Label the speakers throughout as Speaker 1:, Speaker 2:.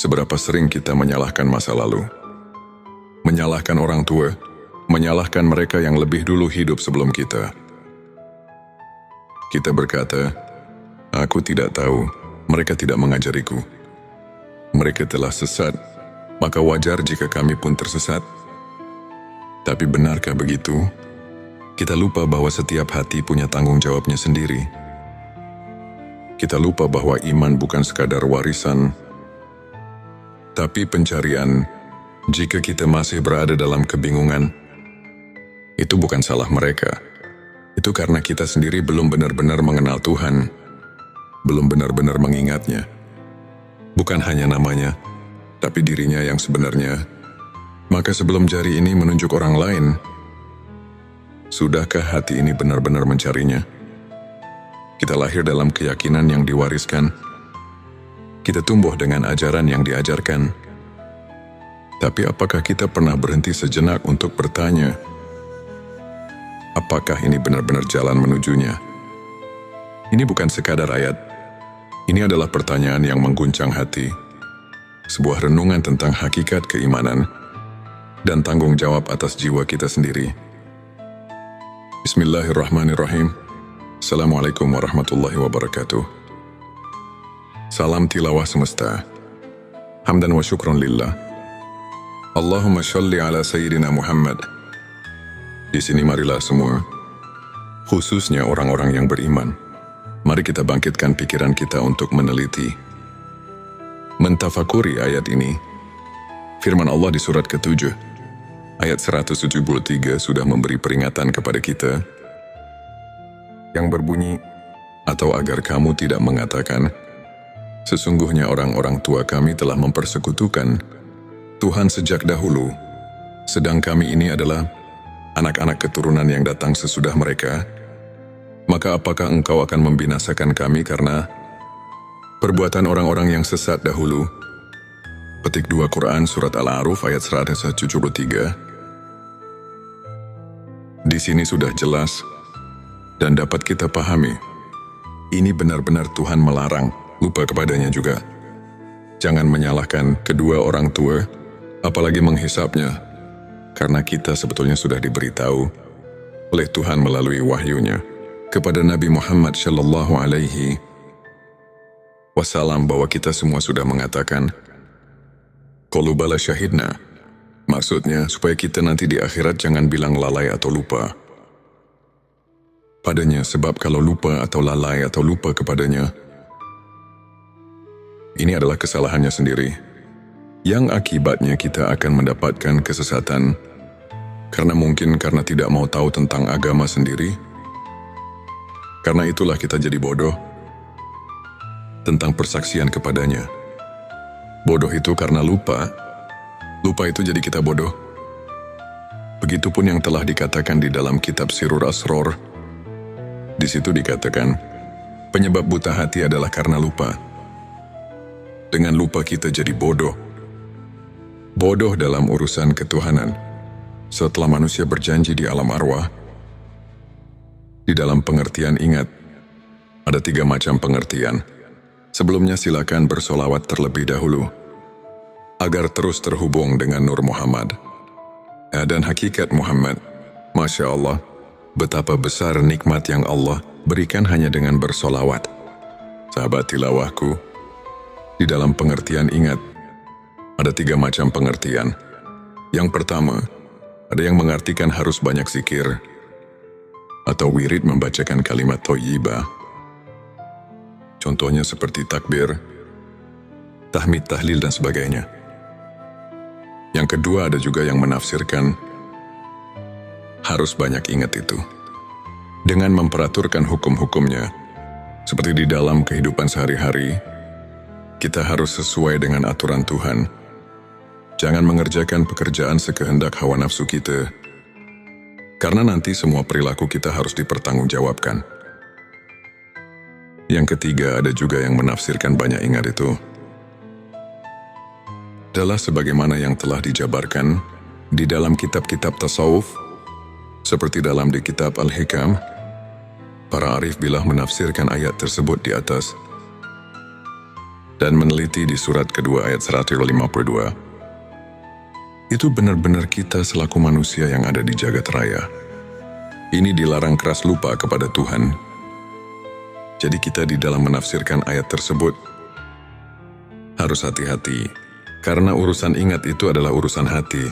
Speaker 1: Seberapa sering kita menyalahkan masa lalu, menyalahkan orang tua, menyalahkan mereka yang lebih dulu hidup sebelum kita. Kita berkata, "Aku tidak tahu, mereka tidak mengajariku. Mereka telah sesat, maka wajar jika kami pun tersesat." Tapi benarkah begitu? Kita lupa bahwa setiap hati punya tanggung jawabnya sendiri. Kita lupa bahwa iman bukan sekadar warisan, tapi pencarian. Jika kita masih berada dalam kebingungan, itu bukan salah mereka. Itu karena kita sendiri belum benar-benar mengenal Tuhan, belum benar-benar mengingatnya. Bukan hanya namanya, tapi dirinya yang sebenarnya. Maka sebelum jari ini menunjuk orang lain, sudahkah hati ini benar-benar mencarinya? Kita lahir dalam keyakinan yang diwariskan. Kita tumbuh dengan ajaran yang diajarkan. Tapi apakah kita pernah berhenti sejenak untuk bertanya, apakah ini benar-benar jalan menujunya? Ini bukan sekadar ayat. Ini adalah pertanyaan yang mengguncang hati. Sebuah renungan tentang hakikat keimanan dan tanggung jawab atas jiwa kita sendiri. Bismillahirrahmanirrahim. Assalamualaikum warahmatullahi wabarakatuh. Salam tilawah semesta. Hamdan wa syukran lillah. Allahumma sholli ala Sayyidina Muhammad. Di sini marilah semua, khususnya orang-orang yang beriman, mari kita bangkitkan pikiran kita untuk meneliti, mentafakuri ayat ini. Firman Allah di surat ke-7, ayat 173 sudah memberi peringatan kepada kita, yang berbunyi, atau agar kamu tidak mengatakan, sesungguhnya orang-orang tua kami telah mempersekutukan Tuhan sejak dahulu, sedang kami ini adalah anak-anak keturunan yang datang sesudah mereka. Maka apakah engkau akan membinasakan kami karena perbuatan orang-orang yang sesat dahulu? Petik 2 Quran Surat Al-A'raf ayat 173. Di sini sudah jelas dan dapat kita pahami, ini benar-benar Tuhan melarang lupa kepadanya juga. Jangan menyalahkan kedua orang tua, apalagi menghisapnya, karena kita sebetulnya sudah diberitahu oleh Tuhan melalui wahyunya kepada Nabi Muhammad Shallallahu Alaihi Wasallam bahwa kita semua sudah mengatakan, "Qalu bala syahidna." Maksudnya supaya kita nanti di akhirat jangan bilang lalai atau lupa padanya, sebab kalau lupa atau lalai atau lupa kepadanya, ini adalah kesalahannya sendiri, yang akibatnya kita akan mendapatkan kesesatan, karena tidak mau tahu tentang agama sendiri. Karena itulah kita jadi bodoh tentang persaksian kepadanya. Bodoh itu karena lupa itu jadi kita bodoh. Begitupun yang telah dikatakan di dalam kitab Sirur Asror. Di situ dikatakan, penyebab buta hati adalah karena lupa. Dengan lupa kita jadi bodoh. Bodoh dalam urusan ketuhanan. Setelah manusia berjanji di alam arwah, di dalam pengertian ingat, ada 3 macam pengertian. Sebelumnya silakan bersolawat terlebih dahulu, agar terus terhubung dengan Nur Muhammad. Dan hakikat Muhammad, Masya Allah, betapa besar nikmat yang Allah berikan hanya dengan bersolawat. Sahabat tilawahku, di dalam pengertian ingat, ada 3 macam pengertian. Yang pertama, ada yang mengartikan harus banyak zikir, atau wirid membacakan kalimat thayyibah. Contohnya seperti takbir, tahmid, tahlil, dan sebagainya. Yang kedua, ada juga yang menafsirkan harus banyak ingat itu, dengan memperaturkan hukum-hukumnya, seperti di dalam kehidupan sehari-hari. Kita harus sesuai dengan aturan Tuhan. Jangan mengerjakan pekerjaan sekehendak hawa nafsu kita, karena nanti semua perilaku kita harus dipertanggungjawabkan. Yang ketiga, ada juga yang menafsirkan banyak ingat itu adalah sebagaimana yang telah dijabarkan di dalam kitab-kitab tasawuf, seperti dalam di kitab Al-Hikam. Para arif billah menafsirkan ayat tersebut di atas dan meneliti di surat kedua ayat 152, itu benar-benar kita selaku manusia yang ada di jagat raya. Ini dilarang keras lupa kepada Tuhan. Jadi kita di dalam menafsirkan ayat tersebut harus hati-hati, karena urusan ingat itu adalah urusan hati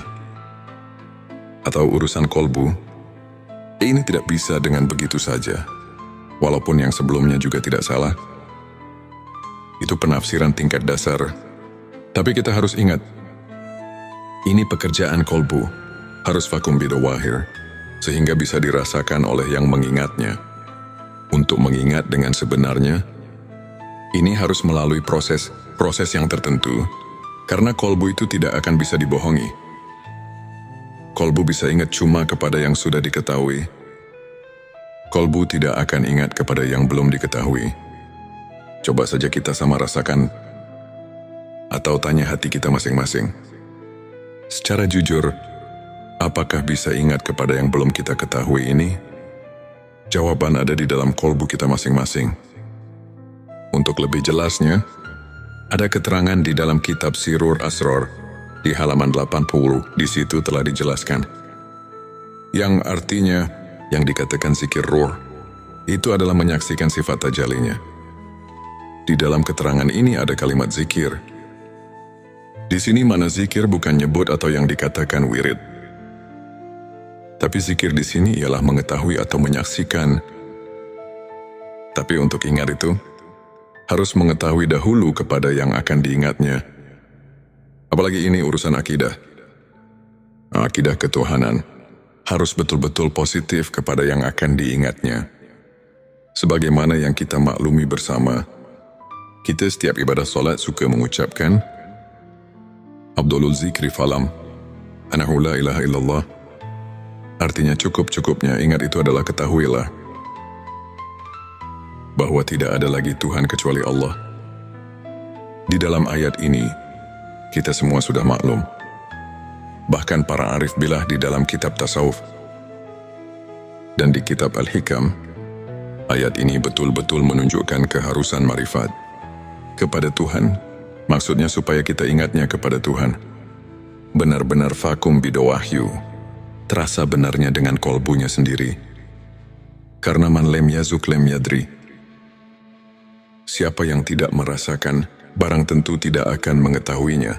Speaker 1: atau urusan kolbu. Ini tidak bisa dengan begitu saja, walaupun yang sebelumnya juga tidak salah. Itu penafsiran tingkat dasar. Tapi kita harus ingat, ini pekerjaan kolbu, harus vakum bidawahir, sehingga bisa dirasakan oleh yang mengingatnya. Untuk mengingat dengan sebenarnya, ini harus melalui proses yang tertentu, karena kolbu itu tidak akan bisa dibohongi. Kolbu bisa ingat cuma kepada yang sudah diketahui. Kolbu tidak akan ingat kepada yang belum diketahui. Coba saja kita sama rasakan, atau tanya hati kita masing-masing. Secara jujur, apakah bisa ingat kepada yang belum kita ketahui ini? Jawaban ada di dalam kolbu kita masing-masing. Untuk lebih jelasnya, ada keterangan di dalam kitab Sirur Asror, di halaman 80, di situ telah dijelaskan. Yang artinya, yang dikatakan zikir ruh, itu adalah menyaksikan sifat tajalinya. Di dalam keterangan ini ada kalimat zikir. Di sini mana zikir bukan nyebut atau yang dikatakan wirid. Tapi zikir di sini ialah mengetahui atau menyaksikan. Tapi untuk ingat itu, harus mengetahui dahulu kepada yang akan diingatnya. Apalagi ini urusan akidah. Akidah ketuhanan harus betul-betul positif kepada yang akan diingatnya. Sebagaimana yang kita maklumi bersama, kita setiap ibadah solat suka mengucapkan Abdulul zikri falam, anahu la ilaha illallah. Artinya cukup-cukupnya ingat itu adalah ketahuilah bahwa tidak ada lagi Tuhan kecuali Allah. Di dalam ayat ini, kita semua sudah maklum. Bahkan para arif bilah di dalam kitab tasawuf dan di kitab Al-Hikam, ayat ini betul-betul menunjukkan keharusan marifat kepada Tuhan, maksudnya supaya kita ingatnya kepada Tuhan. Benar-benar vakum bidawahyu, terasa benarnya dengan kolbunya sendiri. Karena man lem yazuk lem yadri. Siapa yang tidak merasakan, barang tentu tidak akan mengetahuinya.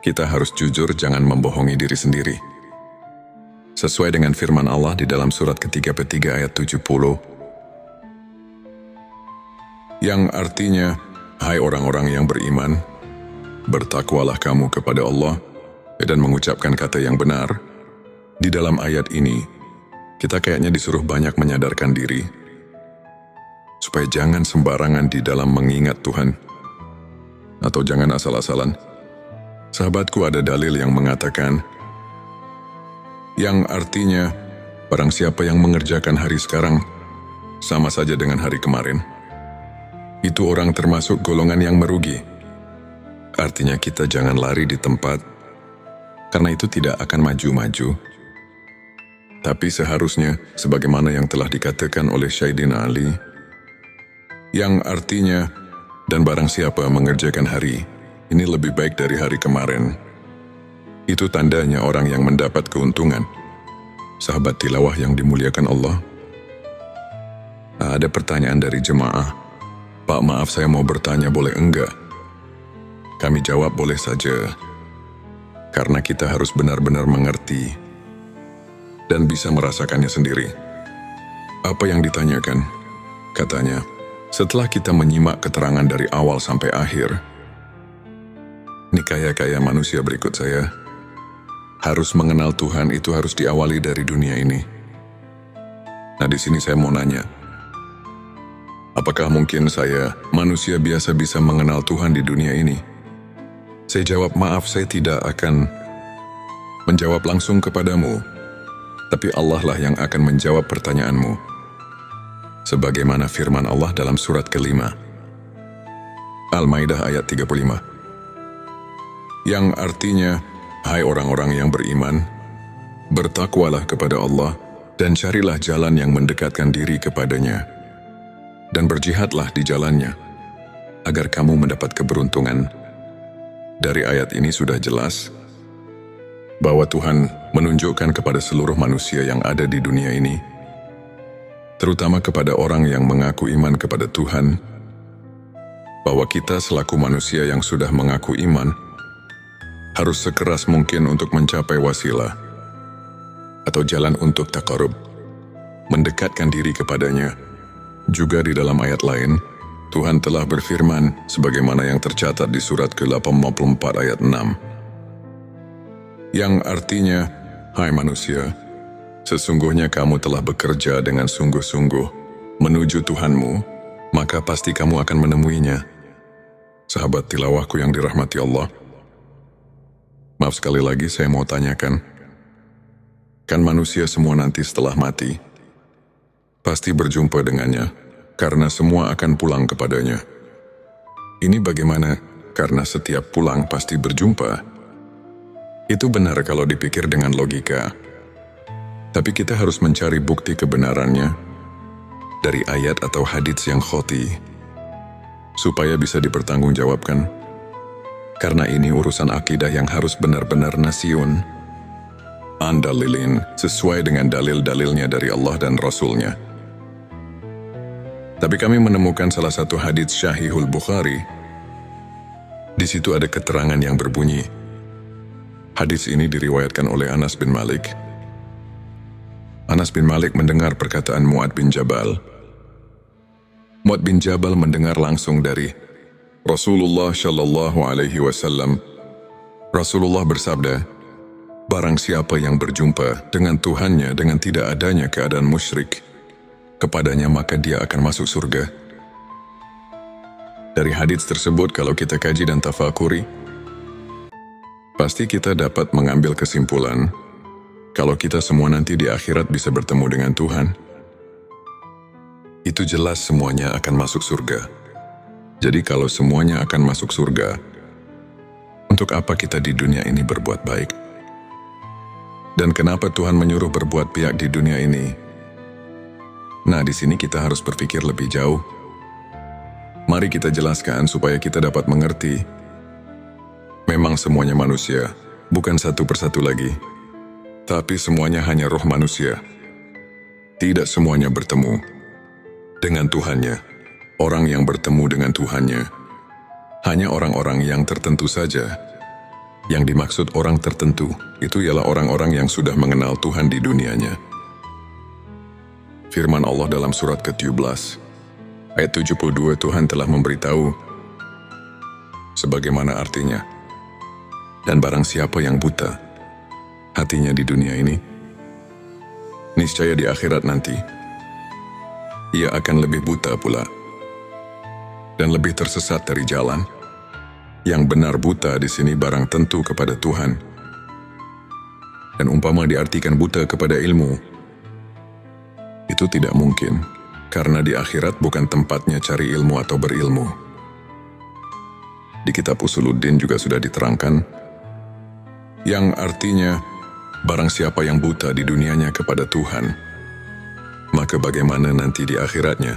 Speaker 1: Kita harus jujur, jangan membohongi diri sendiri. Sesuai dengan firman Allah di dalam surat ke-33 ayat 70, yang artinya, hai orang-orang yang beriman, bertakwalah kamu kepada Allah dan mengucapkan kata yang benar. Di dalam ayat ini, kita kayaknya disuruh banyak menyadarkan diri, supaya jangan sembarangan di dalam mengingat Tuhan, atau jangan asal-asalan. Sahabatku, ada dalil yang mengatakan, yang artinya, barang siapa yang mengerjakan hari sekarang, sama saja dengan hari kemarin. Itu orang termasuk golongan yang merugi. Artinya kita jangan lari di tempat, karena itu tidak akan maju-maju. Tapi seharusnya, sebagaimana yang telah dikatakan oleh Sayyidina Ali, yang artinya, dan barang siapa mengerjakan hari, ini lebih baik dari hari kemarin. Itu tandanya orang yang mendapat keuntungan. Sahabat tilawah yang dimuliakan Allah. Ada pertanyaan dari jemaah. Pak, maaf saya mau bertanya, boleh enggak? Kami jawab boleh saja. Karena kita harus benar-benar mengerti dan bisa merasakannya sendiri. Apa yang ditanyakan? Katanya, setelah kita menyimak keterangan dari awal sampai akhir, ini kaya-kaya manusia berikut saya, harus mengenal Tuhan itu harus diawali dari dunia ini. Nah, di sini saya mau nanya, apakah mungkin saya, manusia biasa, bisa mengenal Tuhan di dunia ini? Saya jawab, maaf, saya tidak akan menjawab langsung kepadamu, tapi Allah lah yang akan menjawab pertanyaanmu. Sebagaimana firman Allah dalam surat ke-5, Al-Maidah ayat 35. Yang artinya, hai orang-orang yang beriman, bertakwalah kepada Allah dan carilah jalan yang mendekatkan diri kepadanya, dan berjihadlah di jalannya. agar kamu mendapat keberuntungan. Dari ayat ini sudah jelas bahwa Tuhan menunjukkan kepada seluruh manusia yang ada di dunia ini, terutama kepada orang yang mengaku iman kepada Tuhan, bahwa kita selaku manusia yang sudah mengaku iman harus sekeras mungkin untuk mencapai wasilah atau jalan untuk taqarrub, mendekatkan diri kepadanya. Juga di dalam ayat lain, Tuhan telah berfirman sebagaimana yang tercatat di surat ke-84 ayat 6. Yang artinya, hai manusia, sesungguhnya kamu telah bekerja dengan sungguh-sungguh menuju Tuhanmu, maka pasti kamu akan menemuinya. Sahabat tilawahku yang dirahmati Allah, maaf sekali lagi saya mau tanyakan, kan manusia semua nanti setelah mati pasti berjumpa dengannya, karena semua akan pulang kepadanya. Ini bagaimana? Karena setiap pulang pasti berjumpa. Itu benar kalau dipikir dengan logika. Tapi kita harus mencari bukti kebenarannya dari ayat atau hadits yang khoti, supaya bisa dipertanggungjawabkan. Karena ini urusan akidah yang harus benar-benar nasyun, andalilin, sesuai dengan dalil-dalilnya dari Allah dan Rasulnya. Tapi kami menemukan salah satu hadits Syahihul Bukhari. Di situ ada keterangan yang berbunyi. Hadits ini diriwayatkan oleh Anas bin Malik. Anas bin Malik mendengar perkataan Mu'ad bin Jabal. Mu'ad bin Jabal mendengar langsung dari Rasulullah Shallallahu Alaihi Wasallam. Rasulullah bersabda, barang siapa yang berjumpa dengan Tuhannya dengan tidak adanya keadaan musyrik kepadanya, maka dia akan masuk surga. Dari hadits tersebut kalau kita kaji dan tafakuri, pasti kita dapat mengambil kesimpulan kalau kita semua nanti di akhirat bisa bertemu dengan Tuhan. Itu jelas semuanya akan masuk surga. Jadi kalau semuanya akan masuk surga, untuk apa kita di dunia ini berbuat baik? Dan kenapa Tuhan menyuruh berbuat baik di dunia ini? Nah, di sini kita harus berpikir lebih jauh. Mari kita jelaskan supaya kita dapat mengerti. Memang semuanya manusia, bukan satu persatu lagi. Tapi semuanya hanya roh manusia. Tidak semuanya bertemu dengan Tuhannya. Orang yang bertemu dengan Tuhannya hanya orang-orang yang tertentu saja. Yang dimaksud orang tertentu, itu ialah orang-orang yang sudah mengenal Tuhan di dunianya. Firman Allah dalam surat ke-17, ayat 72, Tuhan telah memberitahu sebagaimana artinya. Dan barang siapa yang buta hatinya di dunia ini, niscaya di akhirat nanti, ia akan lebih buta pula dan lebih tersesat dari jalan. Yang benar buta di sini barang tentu kepada Tuhan. Dan umpama diartikan buta kepada ilmu, itu tidak mungkin, karena di akhirat bukan tempatnya cari ilmu atau berilmu. Di kitab Usuluddin juga sudah diterangkan, yang artinya, barang siapa yang buta di dunianya kepada Tuhan, maka bagaimana nanti di akhiratnya?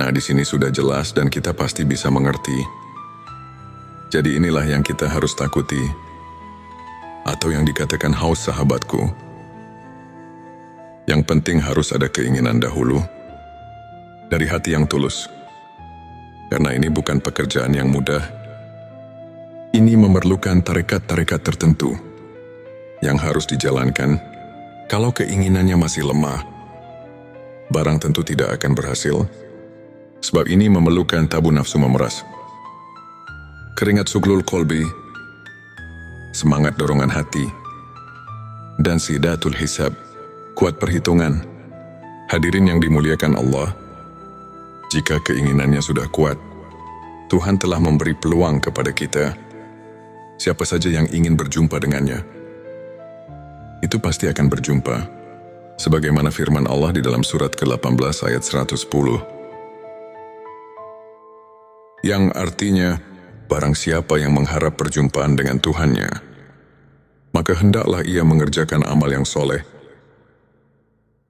Speaker 1: Nah, di sini sudah jelas dan kita pasti bisa mengerti. Jadi inilah yang kita harus takuti, atau yang dikatakan haus sahabatku. Yang penting harus ada keinginan dahulu, dari hati yang tulus. Karena ini bukan pekerjaan yang mudah. Ini memerlukan tarekat-tarekat tertentu yang harus dijalankan. Kalau keinginannya masih lemah, barang tentu tidak akan berhasil. Sebab ini memerlukan tabu nafsu memeras, keringat suglul kolbi, semangat dorongan hati, dan sidatul hisab, kuat perhitungan. Hadirin yang dimuliakan Allah, jika keinginannya sudah kuat, Tuhan telah memberi peluang kepada kita. Siapa saja yang ingin berjumpa dengannya, itu pasti akan berjumpa. Sebagaimana firman Allah di dalam surat ke-18 ayat 110. Yang artinya, barang siapa yang mengharap perjumpaan dengan Tuhannya, maka hendaklah ia mengerjakan amal yang soleh.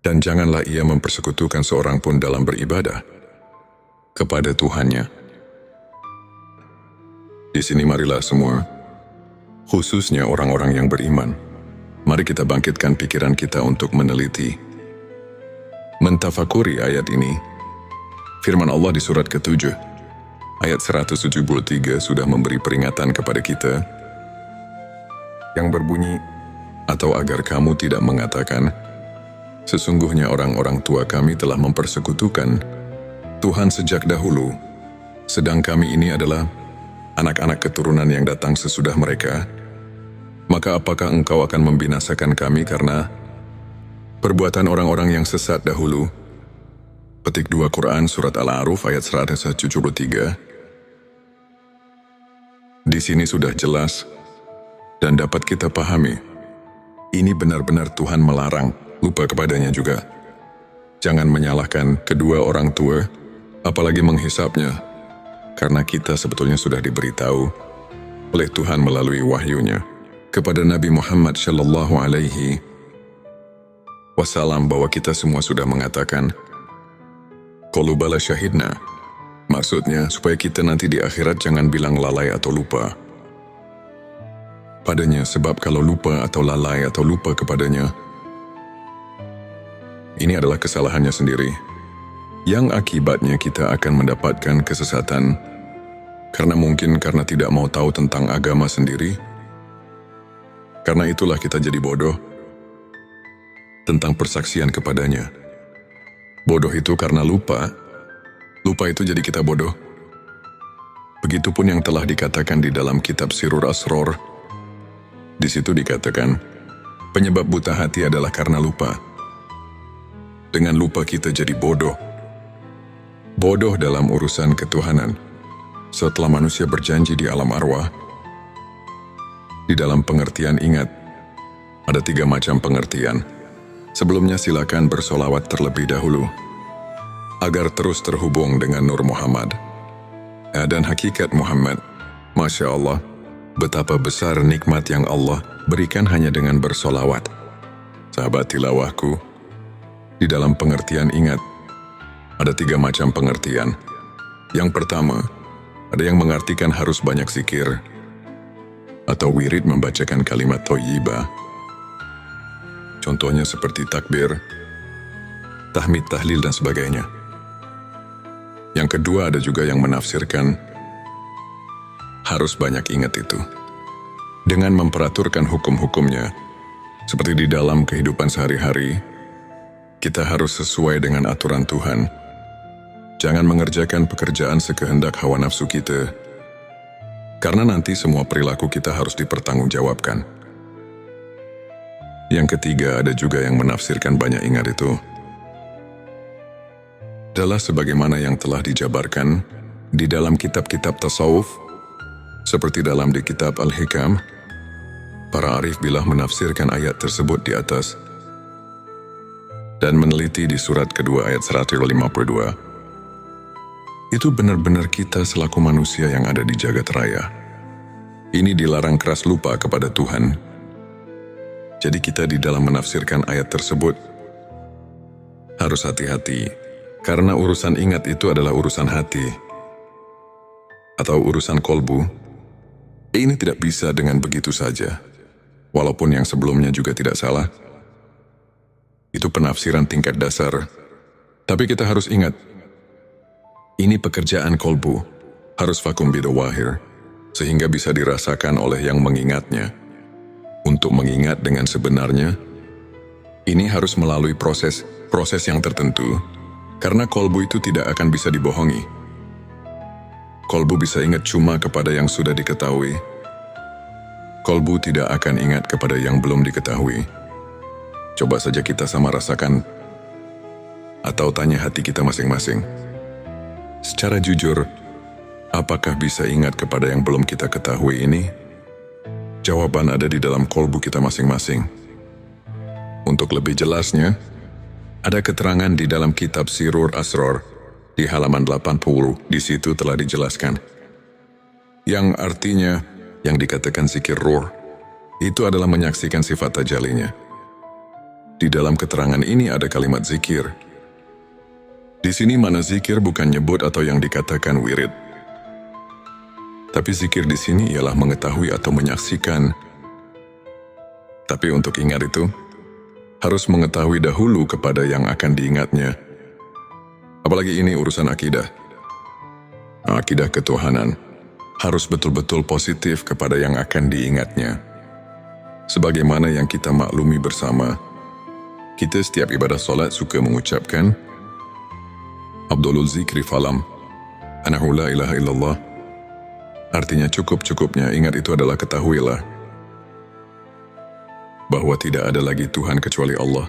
Speaker 1: Dan janganlah ia mempersekutukan seorang pun dalam beribadah kepada Tuhannya. Di sini marilah semua, khususnya orang-orang yang beriman, mari kita bangkitkan pikiran kita untuk meneliti, mentafakuri ayat ini. Firman Allah di surat ke-7, ayat 173 sudah memberi peringatan kepada kita yang berbunyi, atau agar kamu tidak mengatakan, sesungguhnya orang-orang tua kami telah mempersekutukan Tuhan sejak dahulu, sedang kami ini adalah anak-anak keturunan yang datang sesudah mereka. Maka apakah engkau akan membinasakan kami karena perbuatan orang-orang yang sesat dahulu? Petik 2 Quran Surat Al-A'raf ayat 173. Di sini sudah jelas dan dapat kita pahami. Ini benar-benar Tuhan melarang, lupa kepadanya juga. Jangan menyalahkan kedua orang tua, apalagi menghisapnya, karena kita sebetulnya sudah diberitahu oleh Tuhan melalui wahyunya kepada Nabi Muhammad Shallallahu Alaihi Wasallam bahwa kita semua sudah mengatakan, qalu bala syahidna. Maksudnya, supaya kita nanti di akhirat jangan bilang lalai atau lupa padanya, sebab kalau lupa atau lalai atau lupa kepadanya, ini adalah kesalahannya sendiri, yang akibatnya kita akan mendapatkan kesesatan, karena mungkin karena tidak mau tahu tentang agama sendiri. Karena itulah kita jadi bodoh tentang persaksian kepadanya. Bodoh itu karena lupa itu jadi kita bodoh. Begitupun yang telah dikatakan di dalam kitab Sirur Asror. Di situ dikatakan, penyebab buta hati adalah karena lupa. Dengan lupa kita jadi bodoh. Bodoh dalam urusan ketuhanan. Setelah manusia berjanji di alam arwah, di dalam pengertian ingat, ada 3 macam pengertian. Sebelumnya silakan bersolawat terlebih dahulu, agar terus terhubung dengan Nur Muhammad dan hakikat Muhammad. Masya Allah, betapa besar nikmat yang Allah berikan hanya dengan bersolawat. Sahabat tilawahku, di dalam pengertian ingat, ada 3 macam pengertian. Yang pertama, ada yang mengartikan harus banyak zikir, atau wirid membacakan kalimat thayyibah. Contohnya seperti takbir, tahmid, tahlil, dan sebagainya. Yang kedua, ada juga yang menafsirkan harus banyak ingat itu, dengan memperaturkan hukum-hukumnya. Seperti di dalam kehidupan sehari-hari, kita harus sesuai dengan aturan Tuhan. Jangan mengerjakan pekerjaan sekehendak hawa nafsu kita, karena nanti semua perilaku kita harus dipertanggungjawabkan. Yang ketiga, ada juga yang menafsirkan banyak ingat itu adalah sebagaimana yang telah dijabarkan di dalam kitab-kitab tasawuf, seperti dalam di kitab Al-Hikam. Para arif bilah menafsirkan ayat tersebut di atas dan meneliti di surat kedua ayat 152. Itu benar-benar kita selaku manusia yang ada di jagat raya ini dilarang keras lupa kepada Tuhan. Jadi kita di dalam menafsirkan ayat tersebut harus hati-hati, karena urusan ingat itu adalah urusan hati atau urusan kolbu. Ini tidak bisa dengan begitu saja, walaupun yang sebelumnya juga tidak salah. Itu penafsiran tingkat dasar. Tapi kita harus ingat, ini pekerjaan kolbu, harus vakum bidawahir, sehingga bisa dirasakan oleh yang mengingatnya. Untuk mengingat dengan sebenarnya, ini harus melalui proses yang tertentu, karena kolbu itu tidak akan bisa dibohongi. Kolbu bisa ingat cuma kepada yang sudah diketahui. Kolbu tidak akan ingat kepada yang belum diketahui. Coba saja kita sama rasakan, atau tanya hati kita masing-masing. Secara jujur, apakah bisa ingat kepada yang belum kita ketahui ini? Jawaban ada di dalam kolbu kita masing-masing. Untuk lebih jelasnya, ada keterangan di dalam kitab Sirur Asror di halaman 80. Di situ telah dijelaskan, yang artinya yang dikatakan zikir ruh itu adalah menyaksikan sifat tajalinya. Di dalam keterangan ini ada kalimat zikir. Di sini mana zikir bukan nyebut atau yang dikatakan wirid. Tapi zikir di sini ialah mengetahui atau menyaksikan. Tapi untuk ingat itu, harus mengetahui dahulu kepada yang akan diingatnya. Apalagi ini urusan akidah. Akidah ketuhanan harus betul-betul positif kepada yang akan diingatnya. Sebagaimana yang kita maklumi bersama, kita setiap ibadah solat suka mengucapkan Abdulul zikri falam, anahu la ilaha illallah. Artinya cukup-cukupnya ingat itu adalah ketahuilah bahwa tidak ada lagi Tuhan kecuali Allah.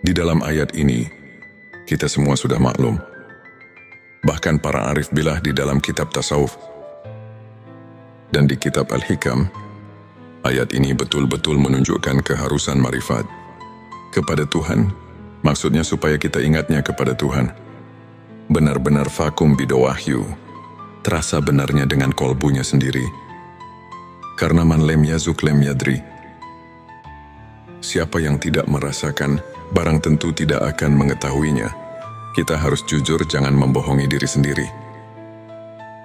Speaker 1: Di dalam ayat ini, kita semua sudah maklum. Bahkan para arif billah di dalam kitab tasawuf dan di kitab Al-Hikam, ayat ini betul-betul menunjukkan keharusan marifat kepada Tuhan. Maksudnya supaya kita ingatnya kepada Tuhan. Benar-benar vakum bidawahyu, terasa benarnya dengan kolbunya sendiri. Karena man lem yazuk lem yadri. Siapa yang tidak merasakan, barang tentu tidak akan mengetahuinya. Kita harus jujur, jangan membohongi diri sendiri.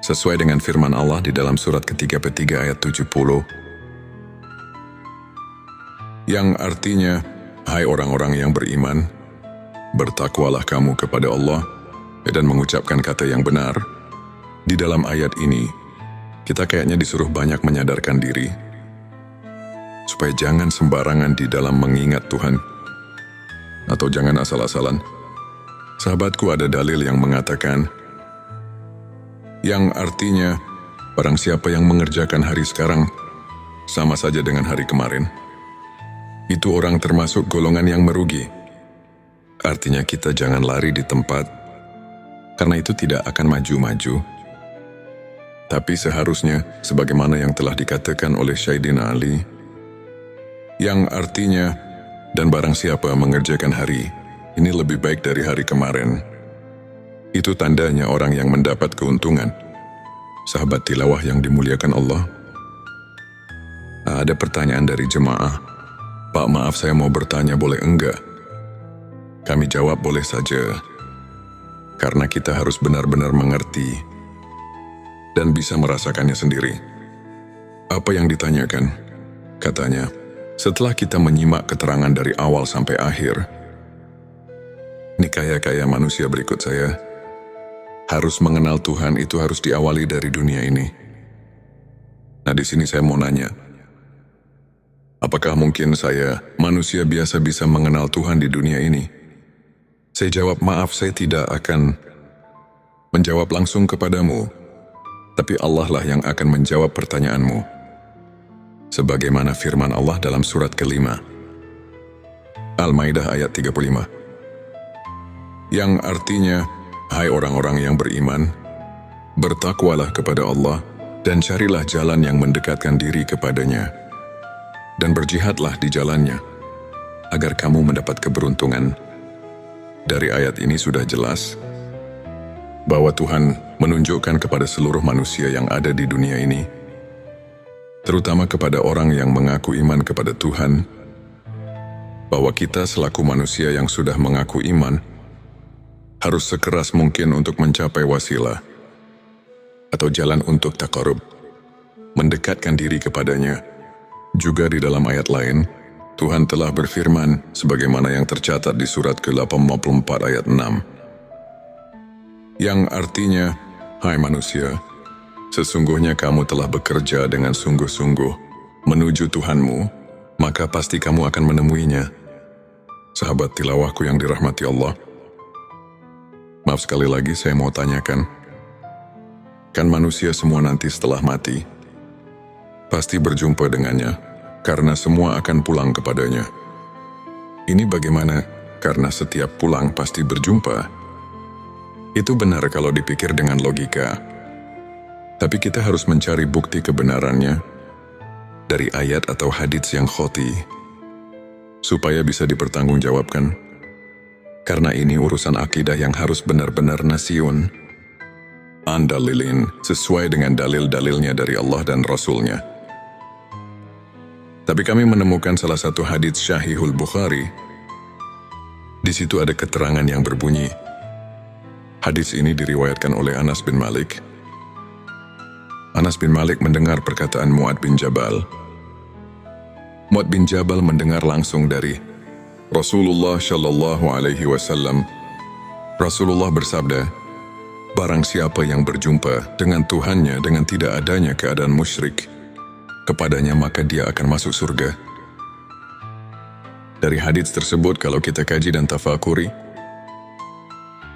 Speaker 1: Sesuai dengan firman Allah di dalam surat ke-33 ayat 70, yang artinya, hai orang-orang yang beriman, bertakwalah kamu kepada Allah dan mengucapkan kata yang benar. Di dalam ayat ini, kita kayaknya disuruh banyak menyadarkan diri, supaya jangan sembarangan di dalam mengingat Tuhan, atau jangan asal-asalan. Sahabatku, ada dalil yang mengatakan, yang artinya, barang siapa yang mengerjakan hari sekarang, sama saja dengan hari kemarin, itu orang termasuk golongan yang merugi. Artinya kita jangan lari di tempat, karena itu tidak akan maju-maju. Tapi seharusnya, sebagaimana yang telah dikatakan oleh Sayyidina Ali, yang artinya, dan barang siapa mengerjakan hari ini lebih baik dari hari kemarin, itu tandanya orang yang mendapat keuntungan. Sahabat tilawah yang dimuliakan Allah, ada pertanyaan dari jemaah. Pak, maaf saya mau bertanya, boleh enggak? Kami jawab boleh saja, karena kita harus benar-benar mengerti dan bisa merasakannya sendiri. Apa yang ditanyakan? Katanya, setelah kita menyimak keterangan dari awal sampai akhir, ini kaya-kaya manusia berikut saya, harus mengenal Tuhan itu harus diawali dari dunia ini. Nah, di sini saya mau nanya, apakah mungkin saya, manusia biasa, bisa mengenal Tuhan di dunia ini? Saya jawab, maaf, saya tidak akan menjawab langsung kepadamu, tapi Allah lah yang akan menjawab pertanyaanmu. Sebagaimana firman Allah dalam surat kelima, Al-Maidah ayat 35. Yang artinya, hai orang-orang yang beriman, bertakwalah kepada Allah dan carilah jalan yang mendekatkan diri kepadanya, dan berjihadlah di jalannya, agar kamu mendapat keberuntungan. Dari ayat ini sudah jelas bahwa Tuhan menunjukkan kepada seluruh manusia yang ada di dunia ini, terutama kepada orang yang mengaku iman kepada Tuhan, bahwa kita selaku manusia yang sudah mengaku iman, harus sekeras mungkin untuk mencapai wasilah, atau jalan untuk taqarrub, mendekatkan diri kepadanya. Juga di dalam ayat lain, Tuhan telah berfirman, sebagaimana yang tercatat di surat ke-84 ayat 6, yang artinya, hai manusia, sesungguhnya kamu telah bekerja dengan sungguh-sungguh menuju Tuhanmu, maka pasti kamu akan menemuinya. Sahabat tilawahku yang dirahmati Allah, maaf sekali lagi saya mau tanyakan, kan manusia semua nanti setelah mati pasti berjumpa dengannya, karena semua akan pulang kepadanya. Ini bagaimana? Karena setiap pulang pasti berjumpa. Itu benar kalau dipikir dengan logika. Tapi kita harus mencari bukti kebenarannya dari ayat atau hadits yang khoti, supaya bisa dipertanggungjawabkan. Karena ini urusan akidah yang harus benar-benar nasyun, andalilin, sesuai dengan dalil-dalilnya dari Allah dan Rasulnya. Tapi kami menemukan salah satu hadits Sahihul Bukhari. Di situ ada keterangan yang berbunyi, hadits ini diriwayatkan oleh Anas bin Malik. Anas bin Malik mendengar perkataan Mu'ad bin Jabal. Mu'ad bin Jabal mendengar langsung dari Rasulullah Shallallahu Alaihi Wasallam. Rasulullah bersabda, barang siapa yang berjumpa dengan Tuhannya dengan tidak adanya keadaan musyrik kepadanya, maka dia akan masuk surga. Dari hadits tersebut, kalau kita kaji dan tafakuri,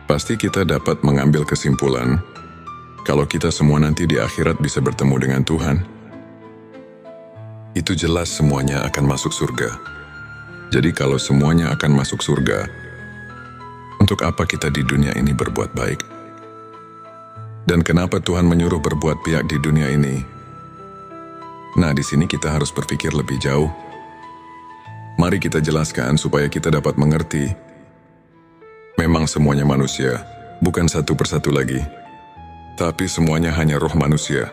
Speaker 1: pasti kita dapat mengambil kesimpulan kalau kita semua nanti di akhirat bisa bertemu dengan Tuhan. Itu jelas semuanya akan masuk surga. Jadi kalau semuanya akan masuk surga, untuk apa kita di dunia ini berbuat baik? Dan kenapa Tuhan menyuruh berbuat baik di dunia ini? Nah, di sini kita harus berpikir lebih jauh. Mari kita jelaskan supaya kita dapat mengerti. Memang semuanya manusia, bukan satu persatu lagi. Tapi semuanya hanya roh manusia.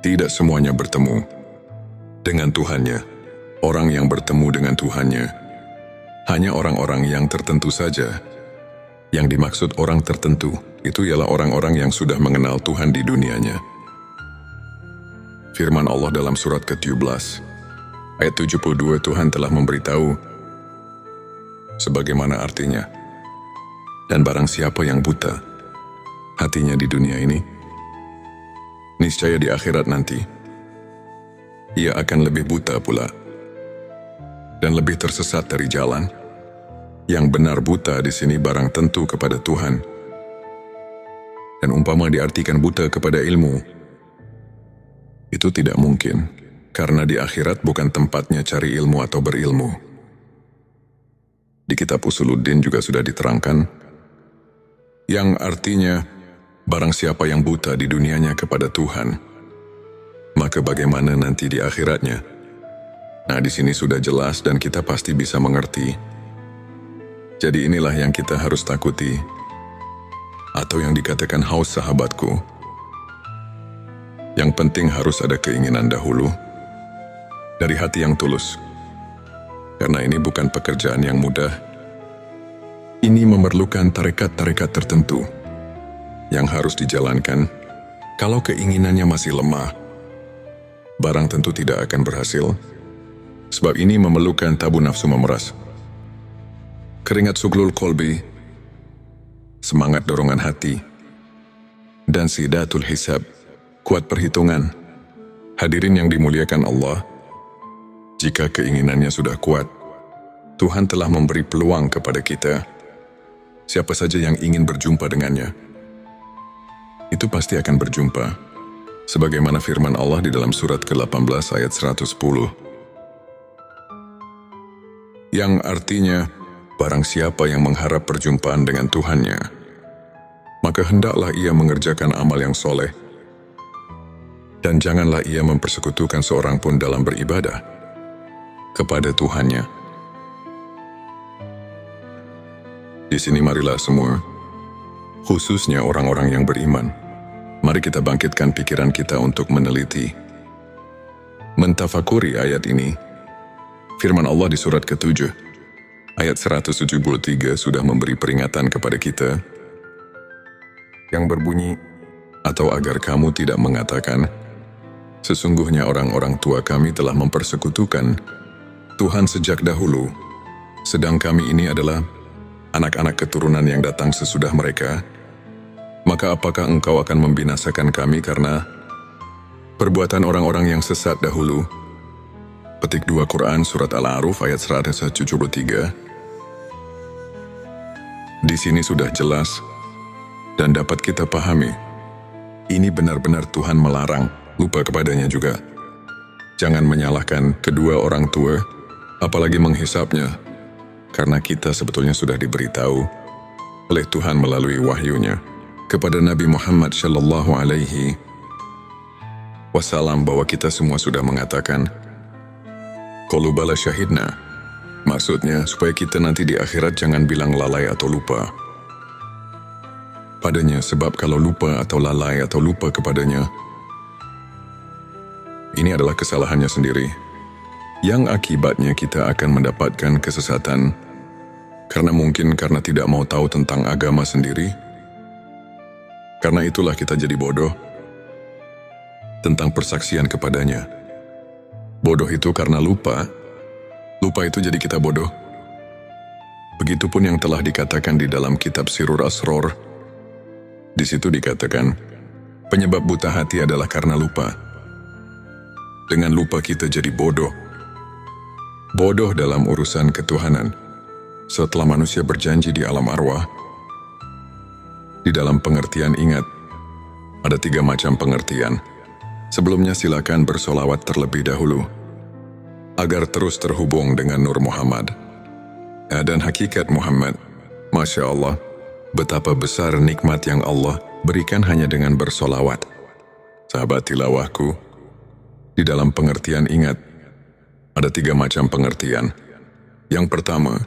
Speaker 1: Tidak semuanya bertemu dengan Tuhannya. Orang yang bertemu dengan Tuhannya hanya orang-orang yang tertentu saja. Yang dimaksud orang tertentu itu ialah orang-orang yang sudah mengenal Tuhan di dunianya. Firman Allah dalam surat ke-17 ayat 72, Tuhan telah memberitahu sebagaimana artinya. Dan barang siapa yang buta hatinya di dunia ini, niscaya di akhirat nanti ia akan lebih buta pula dan lebih tersesat dari jalan. Yang benar buta di sini barang tentu kepada Tuhan. Dan umpama diartikan buta kepada ilmu, itu tidak mungkin, karena di akhirat bukan tempatnya cari ilmu atau berilmu. Di kitab Usuluddin juga sudah diterangkan, yang artinya, barang siapa yang buta di dunianya kepada Tuhan, maka bagaimana nanti di akhiratnya? Nah, di sini sudah jelas dan kita pasti bisa mengerti. Jadi inilah yang kita harus takuti, atau yang dikatakan haus sahabatku. Yang penting harus ada keinginan dahulu, dari hati yang tulus. Karena ini bukan pekerjaan yang mudah. Ini memerlukan tarekat-tarekat tertentu yang harus dijalankan. Kalau keinginannya masih lemah, barang tentu tidak akan berhasil. Sebab ini memerlukan tabu nafsu memeras, keringat suglul kolbi, semangat dorongan hati, dan sidatul hisab, kuat perhitungan. Hadirin yang dimuliakan Allah, jika keinginannya sudah kuat, Tuhan telah memberi peluang kepada kita. Siapa saja yang ingin berjumpa dengannya, itu pasti akan berjumpa. Sebagaimana firman Allah di dalam surat ke-18 ayat 110. Yang artinya, barang siapa yang mengharap perjumpaan dengan Tuhannya, maka hendaklah ia mengerjakan amal yang soleh. Dan janganlah ia mempersekutukan seorang pun dalam beribadah kepada Tuhannya. Di sini marilah semua, khususnya orang-orang yang beriman, mari kita bangkitkan pikiran kita untuk meneliti, mentafakuri ayat ini. Firman Allah di surat ke-7 ayat 173 sudah memberi peringatan kepada kita yang berbunyi, atau agar kamu tidak mengatakan, sesungguhnya orang-orang tua kami telah mempersekutukan Tuhan sejak dahulu, sedang kami ini adalah anak-anak keturunan yang datang sesudah mereka. Maka apakah engkau akan membinasakan kami karena perbuatan orang-orang yang sesat dahulu? Petik 2 Quran Surat Al-A'raf ayat 173. Di sini sudah jelas dan dapat kita pahami. Ini benar-benar Tuhan melarang, lupa kepadanya juga. Jangan menyalahkan kedua orang tua, apalagi menghisapnya, karena kita sebetulnya sudah diberitahu oleh Tuhan melalui wahyunya kepada Nabi Muhammad Shallallahu Alaihi Wasallam bahwa kita semua sudah mengatakan, qalu bala syahidna. Maksudnya, supaya kita nanti di akhirat jangan bilang lalai atau lupa padanya, sebab kalau lupa atau lalai atau lupa kepadanya, ini adalah kesalahannya sendiri, yang akibatnya kita akan mendapatkan kesesatan, karena mungkin karena tidak mau tahu tentang agama sendiri. Karena itulah kita jadi bodoh. tentang persaksian kepadanya. Bodoh itu karena lupa. Lupa itu jadi kita bodoh. Begitupun yang telah dikatakan di dalam kitab Sirur Asror. Di situ dikatakan, penyebab buta hati adalah karena lupa. Dengan lupa kita jadi bodoh. Bodoh dalam urusan ketuhanan. Setelah manusia berjanji di alam arwah, di dalam pengertian ingat, ada 3 macam pengertian. Sebelumnya silakan bersolawat terlebih dahulu, agar terus terhubung dengan Nur Muhammad. Dan hakikat Muhammad, Masya Allah, betapa besar nikmat yang Allah berikan hanya dengan bersolawat. Sahabat tilawahku, di dalam pengertian ingat, ada 3 macam pengertian. Yang pertama,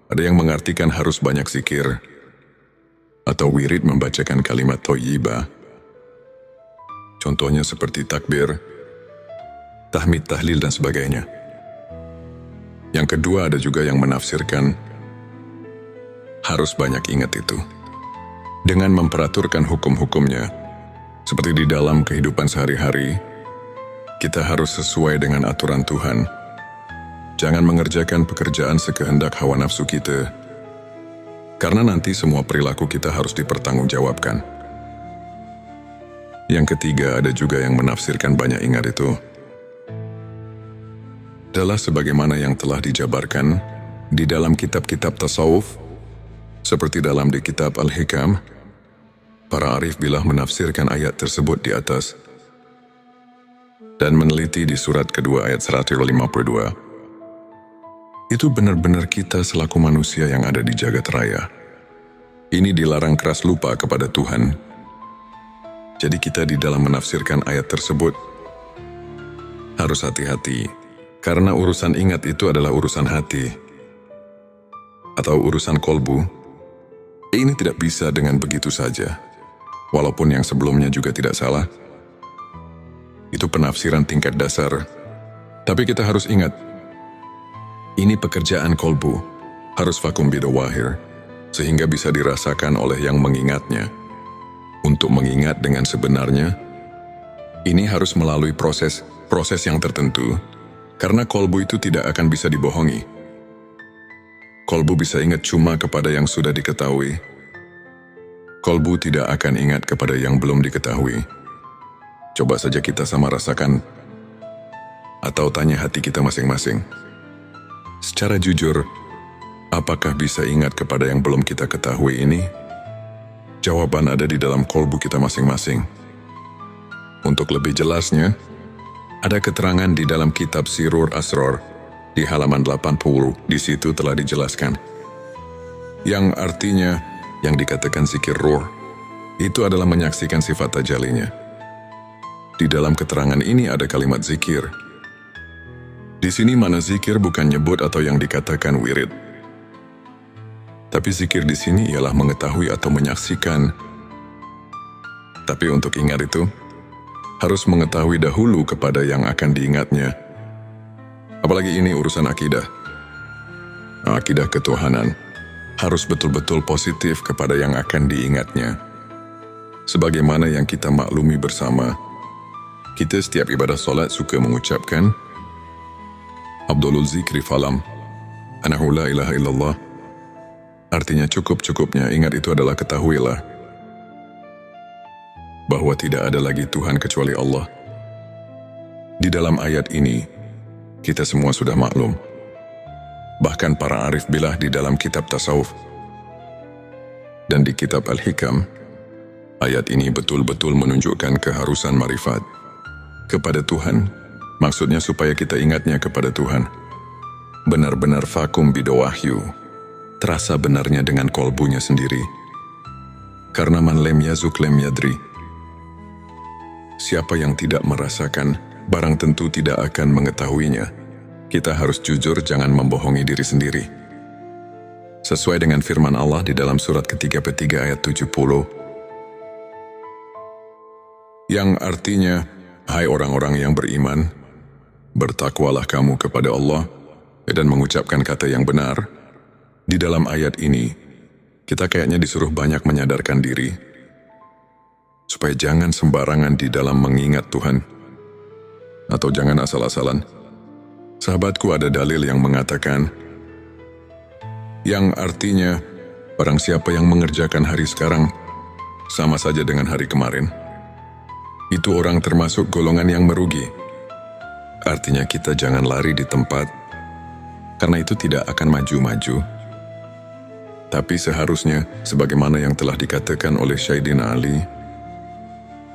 Speaker 1: ada yang mengartikan harus banyak zikir, atau wirid membacakan kalimat thayyibah. Contohnya seperti takbir, tahmid, tahlil, dan sebagainya. Yang kedua, ada juga yang menafsirkan harus banyak ingat itu, dengan memperaturkan hukum-hukumnya. Seperti di dalam kehidupan sehari-hari, kita harus sesuai dengan aturan Tuhan. Jangan mengerjakan pekerjaan sekehendak hawa nafsu kita, karena nanti semua perilaku kita harus dipertanggungjawabkan. Yang ketiga, ada juga yang menafsirkan banyak ingat itu adalah sebagaimana yang telah dijabarkan di dalam kitab-kitab tasawuf, seperti dalam di kitab Al-Hikam. Para arif billah menafsirkan ayat tersebut di atas dan meneliti di surat kedua ayat 152. Itu benar-benar kita selaku manusia yang ada di jagat raya. Ini dilarang keras lupa kepada Tuhan. Jadi kita di dalam menafsirkan ayat tersebut harus hati-hati, karena urusan ingat itu adalah urusan hati atau urusan kolbu. Ini tidak bisa dengan begitu saja, walaupun yang sebelumnya juga tidak salah. Itu penafsiran tingkat dasar. Tapi kita harus ingat, ini pekerjaan kolbu, harus vakum bidawahir, sehingga bisa dirasakan oleh yang mengingatnya. Untuk mengingat dengan sebenarnya, ini harus melalui proses yang tertentu, karena kolbu itu tidak akan bisa dibohongi. Kolbu bisa ingat cuma kepada yang sudah diketahui. Kolbu tidak akan ingat kepada yang belum diketahui. Coba saja kita sama rasakan, atau tanya hati kita masing-masing. Secara jujur, apakah bisa ingat kepada yang belum kita ketahui ini? Jawaban ada di dalam kolbu kita masing-masing. Untuk lebih jelasnya, ada keterangan di dalam kitab Sirur Asror di halaman 80. Di situ telah dijelaskan. Yang artinya, yang dikatakan zikir ruh, itu adalah menyaksikan sifat tajalinya. Di dalam keterangan ini ada kalimat zikir. Di sini mana zikir bukan nyebut atau yang dikatakan wirid. Tapi zikir di sini ialah mengetahui atau menyaksikan. Tapi untuk ingat itu, harus mengetahui dahulu kepada yang akan diingatnya. Apalagi ini urusan akidah. Akidah ketuhanan harus betul-betul positif kepada yang akan diingatnya. Sebagaimana yang kita maklumi bersama, kita setiap ibadah solat suka mengucapkan Abdulul zikri falam anahu la ilaha illallah. Artinya cukup-cukupnya ingat itu adalah ketahuilah bahwa tidak ada lagi Tuhan kecuali Allah. Di dalam ayat ini, kita semua sudah maklum. Bahkan para arif billah di dalam kitab tasawuf dan di kitab Al-Hikam, ayat ini betul-betul menunjukkan keharusan marifat kepada Tuhan. Maksudnya supaya kita ingatnya kepada Tuhan. Benar-benar vakum bidawahyu, terasa benarnya dengan kolbunya sendiri. Karena man lem yazuk lem yadri. Siapa yang tidak merasakan, barang tentu tidak akan mengetahuinya. Kita harus jujur, jangan membohongi diri sendiri. Sesuai dengan firman Allah di dalam surat ketiga ayat 70. Yang artinya, hai orang-orang yang beriman, bertakwalah kamu kepada Allah dan mengucapkan kata yang benar. Di dalam ayat ini, kita kayaknya disuruh banyak menyadarkan diri, supaya jangan sembarangan di dalam mengingat Tuhan. atau jangan asal-asalan. Sahabatku, ada dalil yang mengatakan, yang artinya, barang siapa yang mengerjakan hari sekarang, sama saja dengan hari kemarin, itu orang termasuk golongan yang merugi. Artinya kita jangan lari di tempat, karena itu tidak akan maju-maju. Tapi seharusnya, sebagaimana yang telah dikatakan oleh Sayyidina Ali,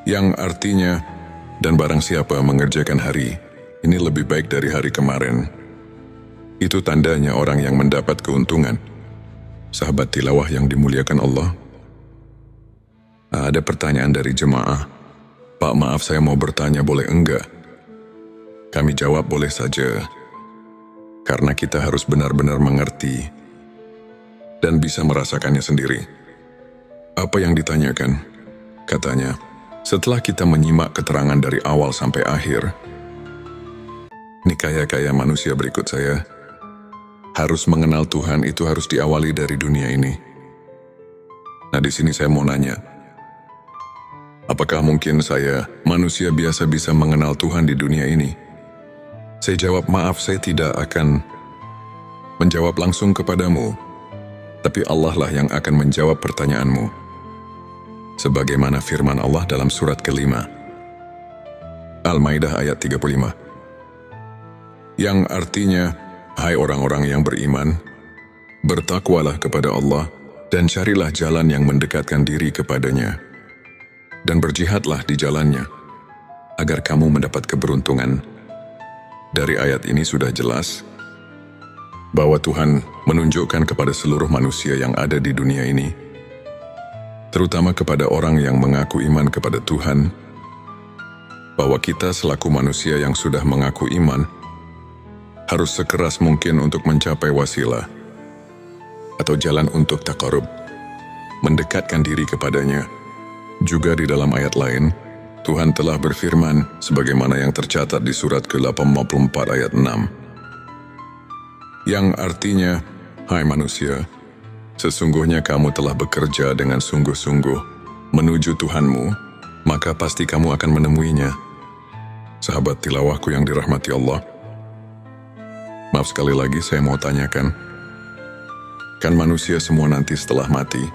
Speaker 1: yang artinya, dan barang siapa mengerjakan hari, ini lebih baik dari hari kemarin. Itu tandanya orang yang mendapat keuntungan. Sahabat tilawah yang dimuliakan Allah. Ada pertanyaan dari jemaah. Pak, maaf saya mau bertanya, boleh enggak? Kami jawab boleh saja. Karena kita harus benar-benar mengerti dan bisa merasakannya sendiri. Apa yang ditanyakan? Katanya, setelah kita menyimak keterangan dari awal sampai akhir, ini kaya-kaya manusia berikut saya, harus mengenal Tuhan itu harus diawali dari dunia ini. Nah, di sini saya mau nanya, apakah mungkin saya, manusia biasa, bisa mengenal Tuhan di dunia ini? Saya jawab, maaf, saya tidak akan menjawab langsung kepadamu, tapi Allah lah yang akan menjawab pertanyaanmu. Sebagaimana firman Allah dalam surat kelima, Al-Maidah ayat 35. Yang artinya, hai orang-orang yang beriman, bertakwalah kepada Allah dan carilah jalan yang mendekatkan diri kepadanya, dan berjihadlah di jalannya, agar kamu mendapat keberuntungan. Dari ayat ini sudah jelas bahwa Tuhan menunjukkan kepada seluruh manusia yang ada di dunia ini, terutama kepada orang yang mengaku iman kepada Tuhan, bahwa kita selaku manusia yang sudah mengaku iman, harus sekeras mungkin untuk mencapai wasilah, atau jalan untuk taqarrub, mendekatkan diri kepadanya. Juga di dalam ayat lain, Tuhan telah berfirman, sebagaimana yang tercatat di surat ke-84 ayat 6. Yang artinya, hai manusia, sesungguhnya kamu telah bekerja dengan sungguh-sungguh menuju Tuhanmu, maka pasti kamu akan menemuinya. Sahabat tilawahku yang dirahmati Allah, maaf sekali lagi saya mau tanyakan, kan manusia semua nanti setelah mati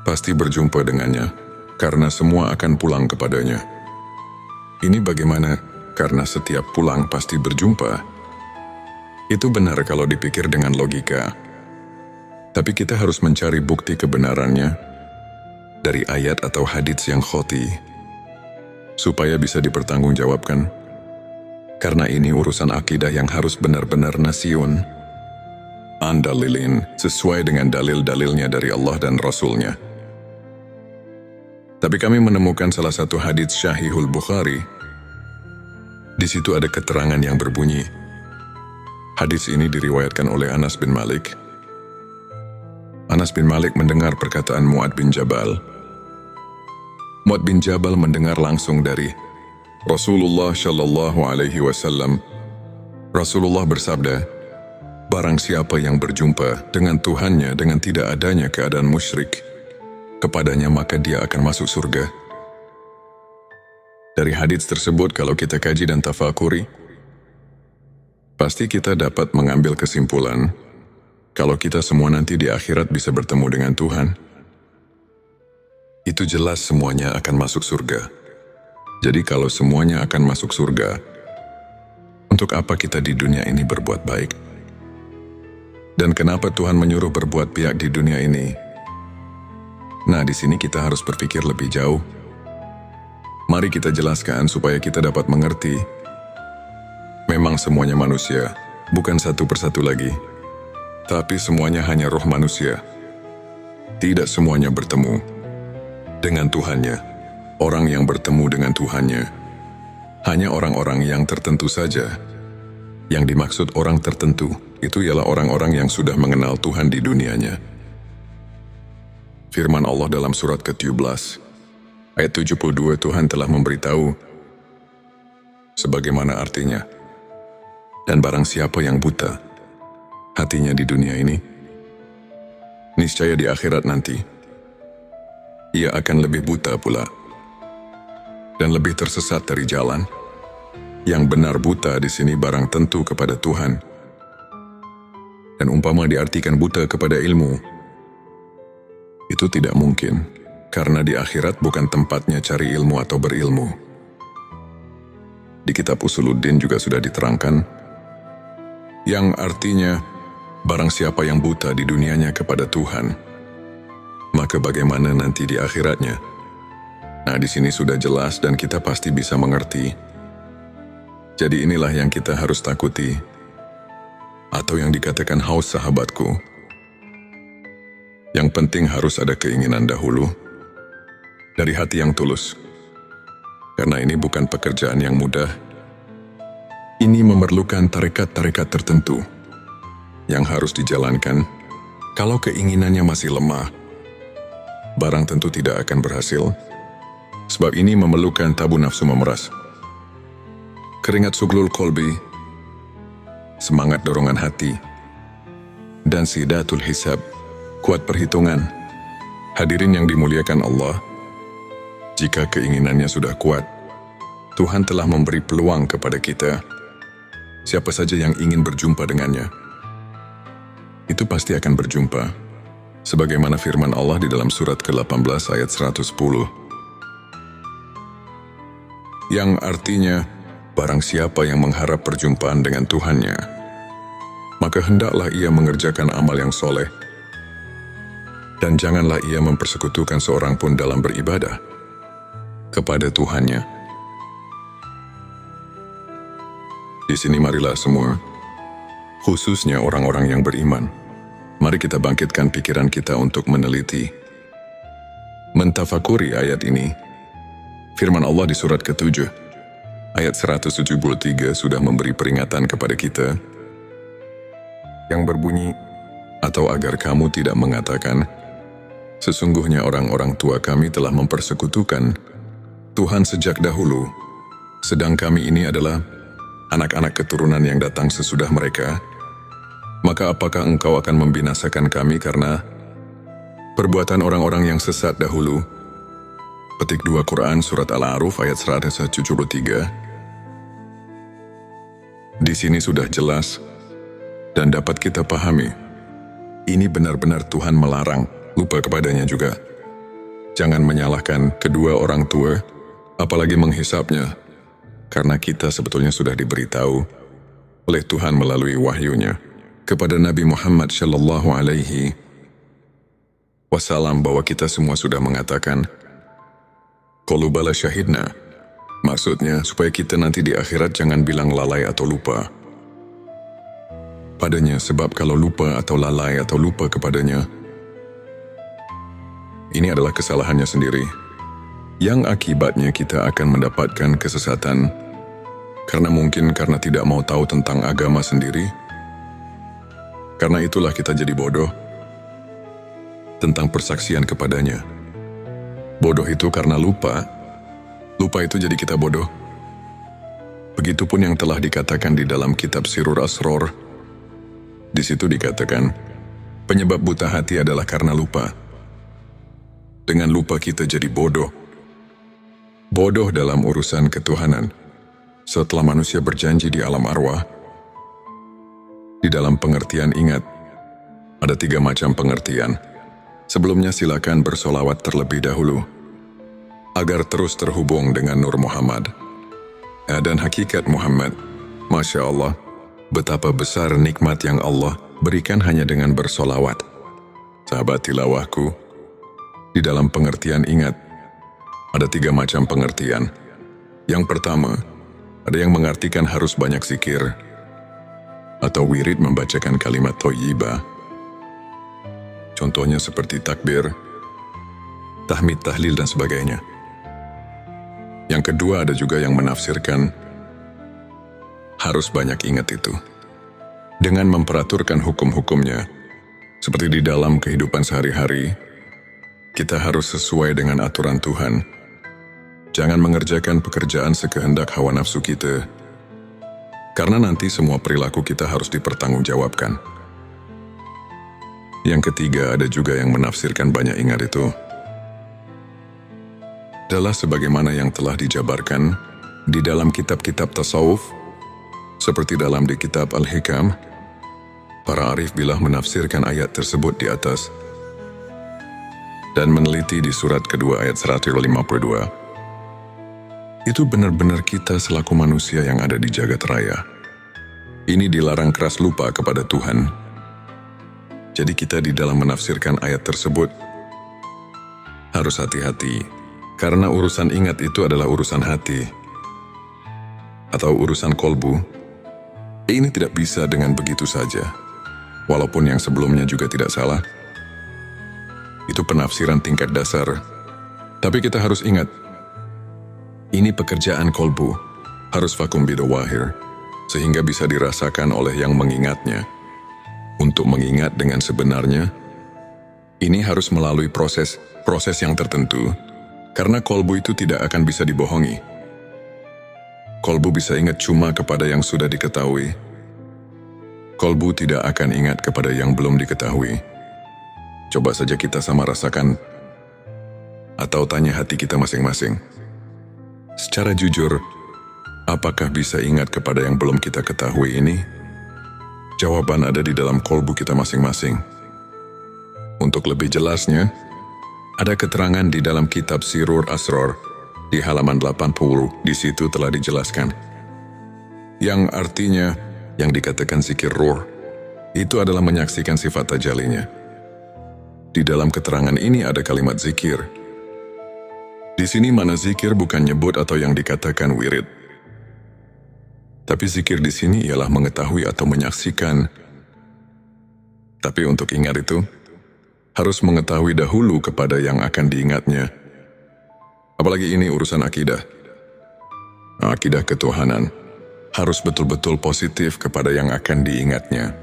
Speaker 1: pasti berjumpa dengannya, karena semua akan pulang kepadanya. Ini bagaimana? Karena setiap pulang pasti berjumpa. Itu benar kalau dipikir dengan logika. Tapi kita harus mencari bukti kebenarannya dari ayat atau hadits yang khoti, supaya bisa dipertanggungjawabkan. Karena ini urusan akidah yang harus benar-benar nasyun, andalilin, sesuai dengan dalil-dalilnya dari Allah dan Rasulnya. Tapi kami menemukan salah satu hadits Syahihul Bukhari. Di situ ada keterangan yang berbunyi, hadits ini diriwayatkan oleh Anas bin Malik. Anas bin Malik mendengar perkataan Mu'ad bin Jabal. Mu'ad bin Jabal mendengar langsung dari Rasulullah Shallallahu Alaihi Wasallam. Rasulullah bersabda, barang siapa yang berjumpa dengan Tuhannya dengan tidak adanya keadaan musyrik kepadanya, maka dia akan masuk surga. Dari hadits tersebut, kalau kita kaji dan tafakuri, pasti kita dapat mengambil kesimpulan kalau kita semua nanti di akhirat bisa bertemu dengan Tuhan. Itu jelas semuanya akan masuk surga. Jadi kalau semuanya akan masuk surga, untuk apa kita di dunia ini berbuat baik? Dan kenapa Tuhan menyuruh berbuat baik di dunia ini? Nah, di sini kita harus berpikir lebih jauh. Mari kita jelaskan supaya kita dapat mengerti. Memang semuanya manusia, bukan satu persatu lagi. Tapi semuanya hanya roh manusia. Tidak semuanya bertemu dengan Tuhannya. Orang yang bertemu dengan Tuhannya hanya orang-orang yang tertentu saja. Yang dimaksud orang tertentu itu ialah orang-orang yang sudah mengenal Tuhan di dunianya. Firman Allah dalam surat ke-17 ayat 72, Tuhan telah memberitahu sebagaimana artinya. Dan barang siapa yang buta hatinya di dunia ini, niscaya di akhirat nanti ia akan lebih buta pula dan lebih tersesat dari jalan Yang benar buta di sini barang tentu kepada Tuhan. Dan umpama diartikan buta kepada ilmu, itu tidak mungkin, karena di akhirat bukan tempatnya cari ilmu atau berilmu. Di kitab Usuluddin juga sudah diterangkan, yang artinya, barang siapa yang buta di dunianya kepada Tuhan, maka bagaimana nanti di akhiratnya? Nah, di sini sudah jelas dan kita pasti bisa mengerti. Jadi inilah yang kita harus takuti, atau yang dikatakan haus sahabatku. Yang penting harus ada keinginan dahulu, dari hati yang tulus. Karena ini bukan pekerjaan yang mudah. Ini memerlukan tarekat-tarekat tertentu yang harus dijalankan. Kalau keinginannya masih lemah, barang tentu tidak akan berhasil. Sebab ini memerlukan tabu nafsu memeras, keringat suglul kolbi, semangat dorongan hati, dan sidatul hisab, kuat perhitungan. Hadirin yang dimuliakan Allah, jika keinginannya sudah kuat, Tuhan telah memberi peluang kepada kita. Siapa saja yang ingin berjumpa dengannya, itu pasti akan berjumpa. Sebagaimana firman Allah di dalam surat ke-18 ayat 110. Yang artinya, barang siapa yang mengharap perjumpaan dengan Tuhannya, maka hendaklah ia mengerjakan amal yang soleh, dan janganlah ia mempersekutukan seorang pun dalam beribadah kepada Tuhannya. Di sini marilah semua, khususnya orang-orang yang beriman, mari kita bangkitkan pikiran kita untuk meneliti, mentafakuri ayat ini. Firman Allah di surat ke-7, ayat 173 sudah memberi peringatan kepada kita, yang berbunyi, atau agar kamu tidak mengatakan, sesungguhnya orang-orang tua kami telah mempersekutukan Tuhan sejak dahulu, sedang kami ini adalah anak-anak keturunan yang datang sesudah mereka. Maka apakah engkau akan membinasakan kami karena perbuatan orang-orang yang sesat dahulu? Petik 2 Quran Surat Al-A'raf ayat 173. Di sini sudah jelas dan dapat kita pahami. Ini benar-benar Tuhan melarang, lupa kepadanya juga. Jangan menyalahkan kedua orang tua, apalagi menghisapnya, karena kita sebetulnya sudah diberitahu oleh Tuhan melalui wahyunya kepada Nabi Muhammad Shallallahu Alaihi Wasallam bahwa kita semua sudah mengatakan, qalu bala syahidna. Maksudnya supaya kita nanti di akhirat jangan bilang lalai atau lupa padanya, sebab kalau lupa atau lalai atau lupa kepadanya, ini adalah kesalahannya sendiri, yang akibatnya kita akan mendapatkan kesesatan, karena tidak mau tahu tentang agama sendiri. Karena itulah kita jadi bodoh tentang persaksian kepadanya. Bodoh itu karena lupa itu jadi kita bodoh. Begitupun yang telah dikatakan di dalam kitab Sirur Asror. Di situ dikatakan, penyebab buta hati adalah karena lupa. Dengan lupa kita jadi bodoh. Bodoh dalam urusan ketuhanan. Setelah manusia berjanji di alam arwah, di dalam pengertian ingat, ada 3 macam pengertian. Sebelumnya silakan bersolawat terlebih dahulu, agar terus terhubung dengan Nur Muhammad dan hakikat Muhammad. Masya Allah, betapa besar nikmat yang Allah berikan hanya dengan bersolawat. Sahabat tilawahku, di dalam pengertian ingat, ada 3 macam pengertian. Yang pertama, ada yang mengartikan harus banyak zikir, atau wirid membacakan kalimat thayyibah. Contohnya seperti takbir, tahmid, tahlil, dan sebagainya. Yang kedua, ada juga yang menafsirkan harus banyak ingat itu, dengan memperaturkan hukum-hukumnya. Seperti di dalam kehidupan sehari-hari, kita harus sesuai dengan aturan Tuhan. Jangan mengerjakan pekerjaan sekehendak hawa nafsu kita, karena nanti semua perilaku kita harus dipertanggungjawabkan. Yang ketiga, ada juga yang menafsirkan banyak ingat itu adalah sebagaimana yang telah dijabarkan di dalam kitab-kitab tasawuf, seperti dalam di kitab Al-Hikam, para arif bilah menafsirkan ayat tersebut di atas dan meneliti di surat kedua ayat 152. Itu benar-benar kita selaku manusia yang ada di jagat raya. Ini dilarang keras lupa kepada Tuhan. Jadi kita di dalam menafsirkan ayat tersebut harus hati-hati, karena urusan ingat itu adalah urusan hati atau urusan kolbu. Ini tidak bisa dengan begitu saja, walaupun yang sebelumnya juga tidak salah. Itu penafsiran tingkat dasar. Tapi kita harus ingat, ini pekerjaan kolbu, harus vakum bidawahir, sehingga bisa dirasakan oleh yang mengingatnya. Untuk mengingat dengan sebenarnya, ini harus melalui proses yang tertentu, karena kolbu itu tidak akan bisa dibohongi. Kolbu bisa ingat cuma kepada yang sudah diketahui. Kolbu tidak akan ingat kepada yang belum diketahui. Coba saja kita sama rasakan, atau tanya hati kita masing-masing. Secara jujur, apakah bisa ingat kepada yang belum kita ketahui ini? Jawaban ada di dalam kolbu kita masing-masing. Untuk lebih jelasnya, ada keterangan di dalam kitab Sirur Asrar, di halaman 80, di situ telah dijelaskan. Yang artinya, yang dikatakan zikir ruh, itu adalah menyaksikan sifat tajalinya. Di dalam keterangan ini ada kalimat zikir. Di sini mana zikir bukan nyebut atau yang dikatakan wirid. Tapi zikir di sini ialah mengetahui atau menyaksikan. Tapi untuk ingat itu, harus mengetahui dahulu kepada yang akan diingatnya. Apalagi ini urusan akidah. Akidah ketuhanan harus betul-betul positif kepada yang akan diingatnya.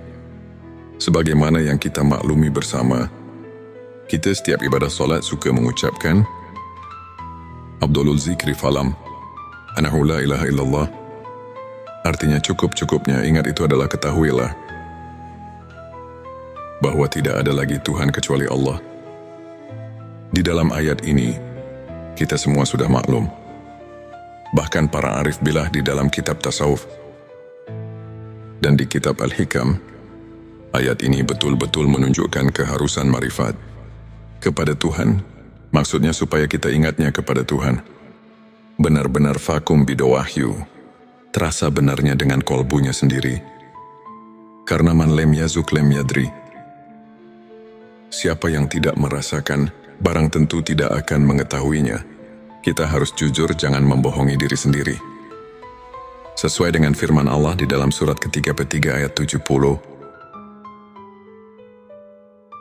Speaker 1: Sebagaimana yang kita maklumi bersama, kita setiap ibadah solat suka mengucapkan Abdulul zikri falam anahu la ilaha illallah. Artinya cukup-cukupnya ingat itu adalah ketahuilah bahwa tidak ada lagi Tuhan kecuali Allah. Di dalam ayat ini, kita semua sudah maklum. Bahkan para arif bilah di dalam kitab tasawuf dan di kitab Al-Hikam, ayat ini betul-betul menunjukkan keharusan marifat kepada Tuhan, maksudnya supaya kita ingatnya kepada Tuhan. Benar-benar vakum bidawahyu, terasa benarnya dengan kolbunya sendiri. Karena man lem yazuk lem yadri. Siapa yang tidak merasakan, barang tentu tidak akan mengetahuinya. Kita harus jujur, jangan membohongi diri sendiri. Sesuai dengan firman Allah di dalam surat ke-33 ayat 70.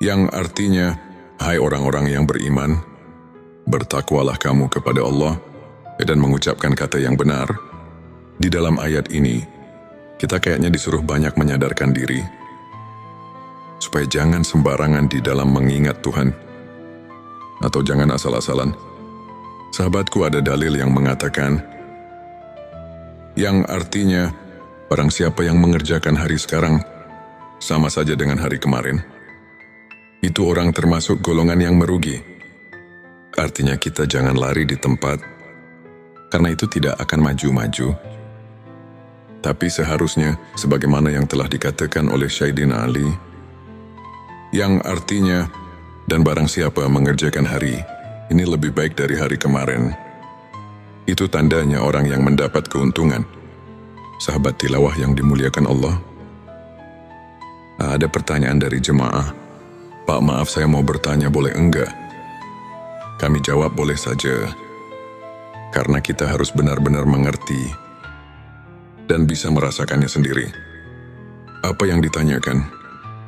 Speaker 1: Yang artinya, hai orang-orang yang beriman, bertakwalah kamu kepada Allah dan mengucapkan kata yang benar. Di dalam ayat ini, kita kayaknya disuruh banyak menyadarkan diri, supaya jangan sembarangan di dalam mengingat Tuhan, atau jangan asal-asalan. Sahabatku, ada dalil yang mengatakan, yang artinya, barang siapa yang mengerjakan hari sekarang, sama saja dengan hari kemarin. Itu orang termasuk golongan yang merugi. Artinya kita jangan lari di tempat, karena itu tidak akan maju-maju. Tapi seharusnya, sebagaimana yang telah dikatakan oleh Sayyidina Ali, yang artinya, dan barang siapa mengerjakan hari, ini lebih baik dari hari kemarin. Itu tandanya orang yang mendapat keuntungan. Sahabat tilawah yang dimuliakan Allah. Ada pertanyaan dari jemaah. Pak, maaf saya mau bertanya, boleh enggak? Kami jawab boleh saja. Karena kita harus benar-benar mengerti dan bisa merasakannya sendiri. Apa yang ditanyakan?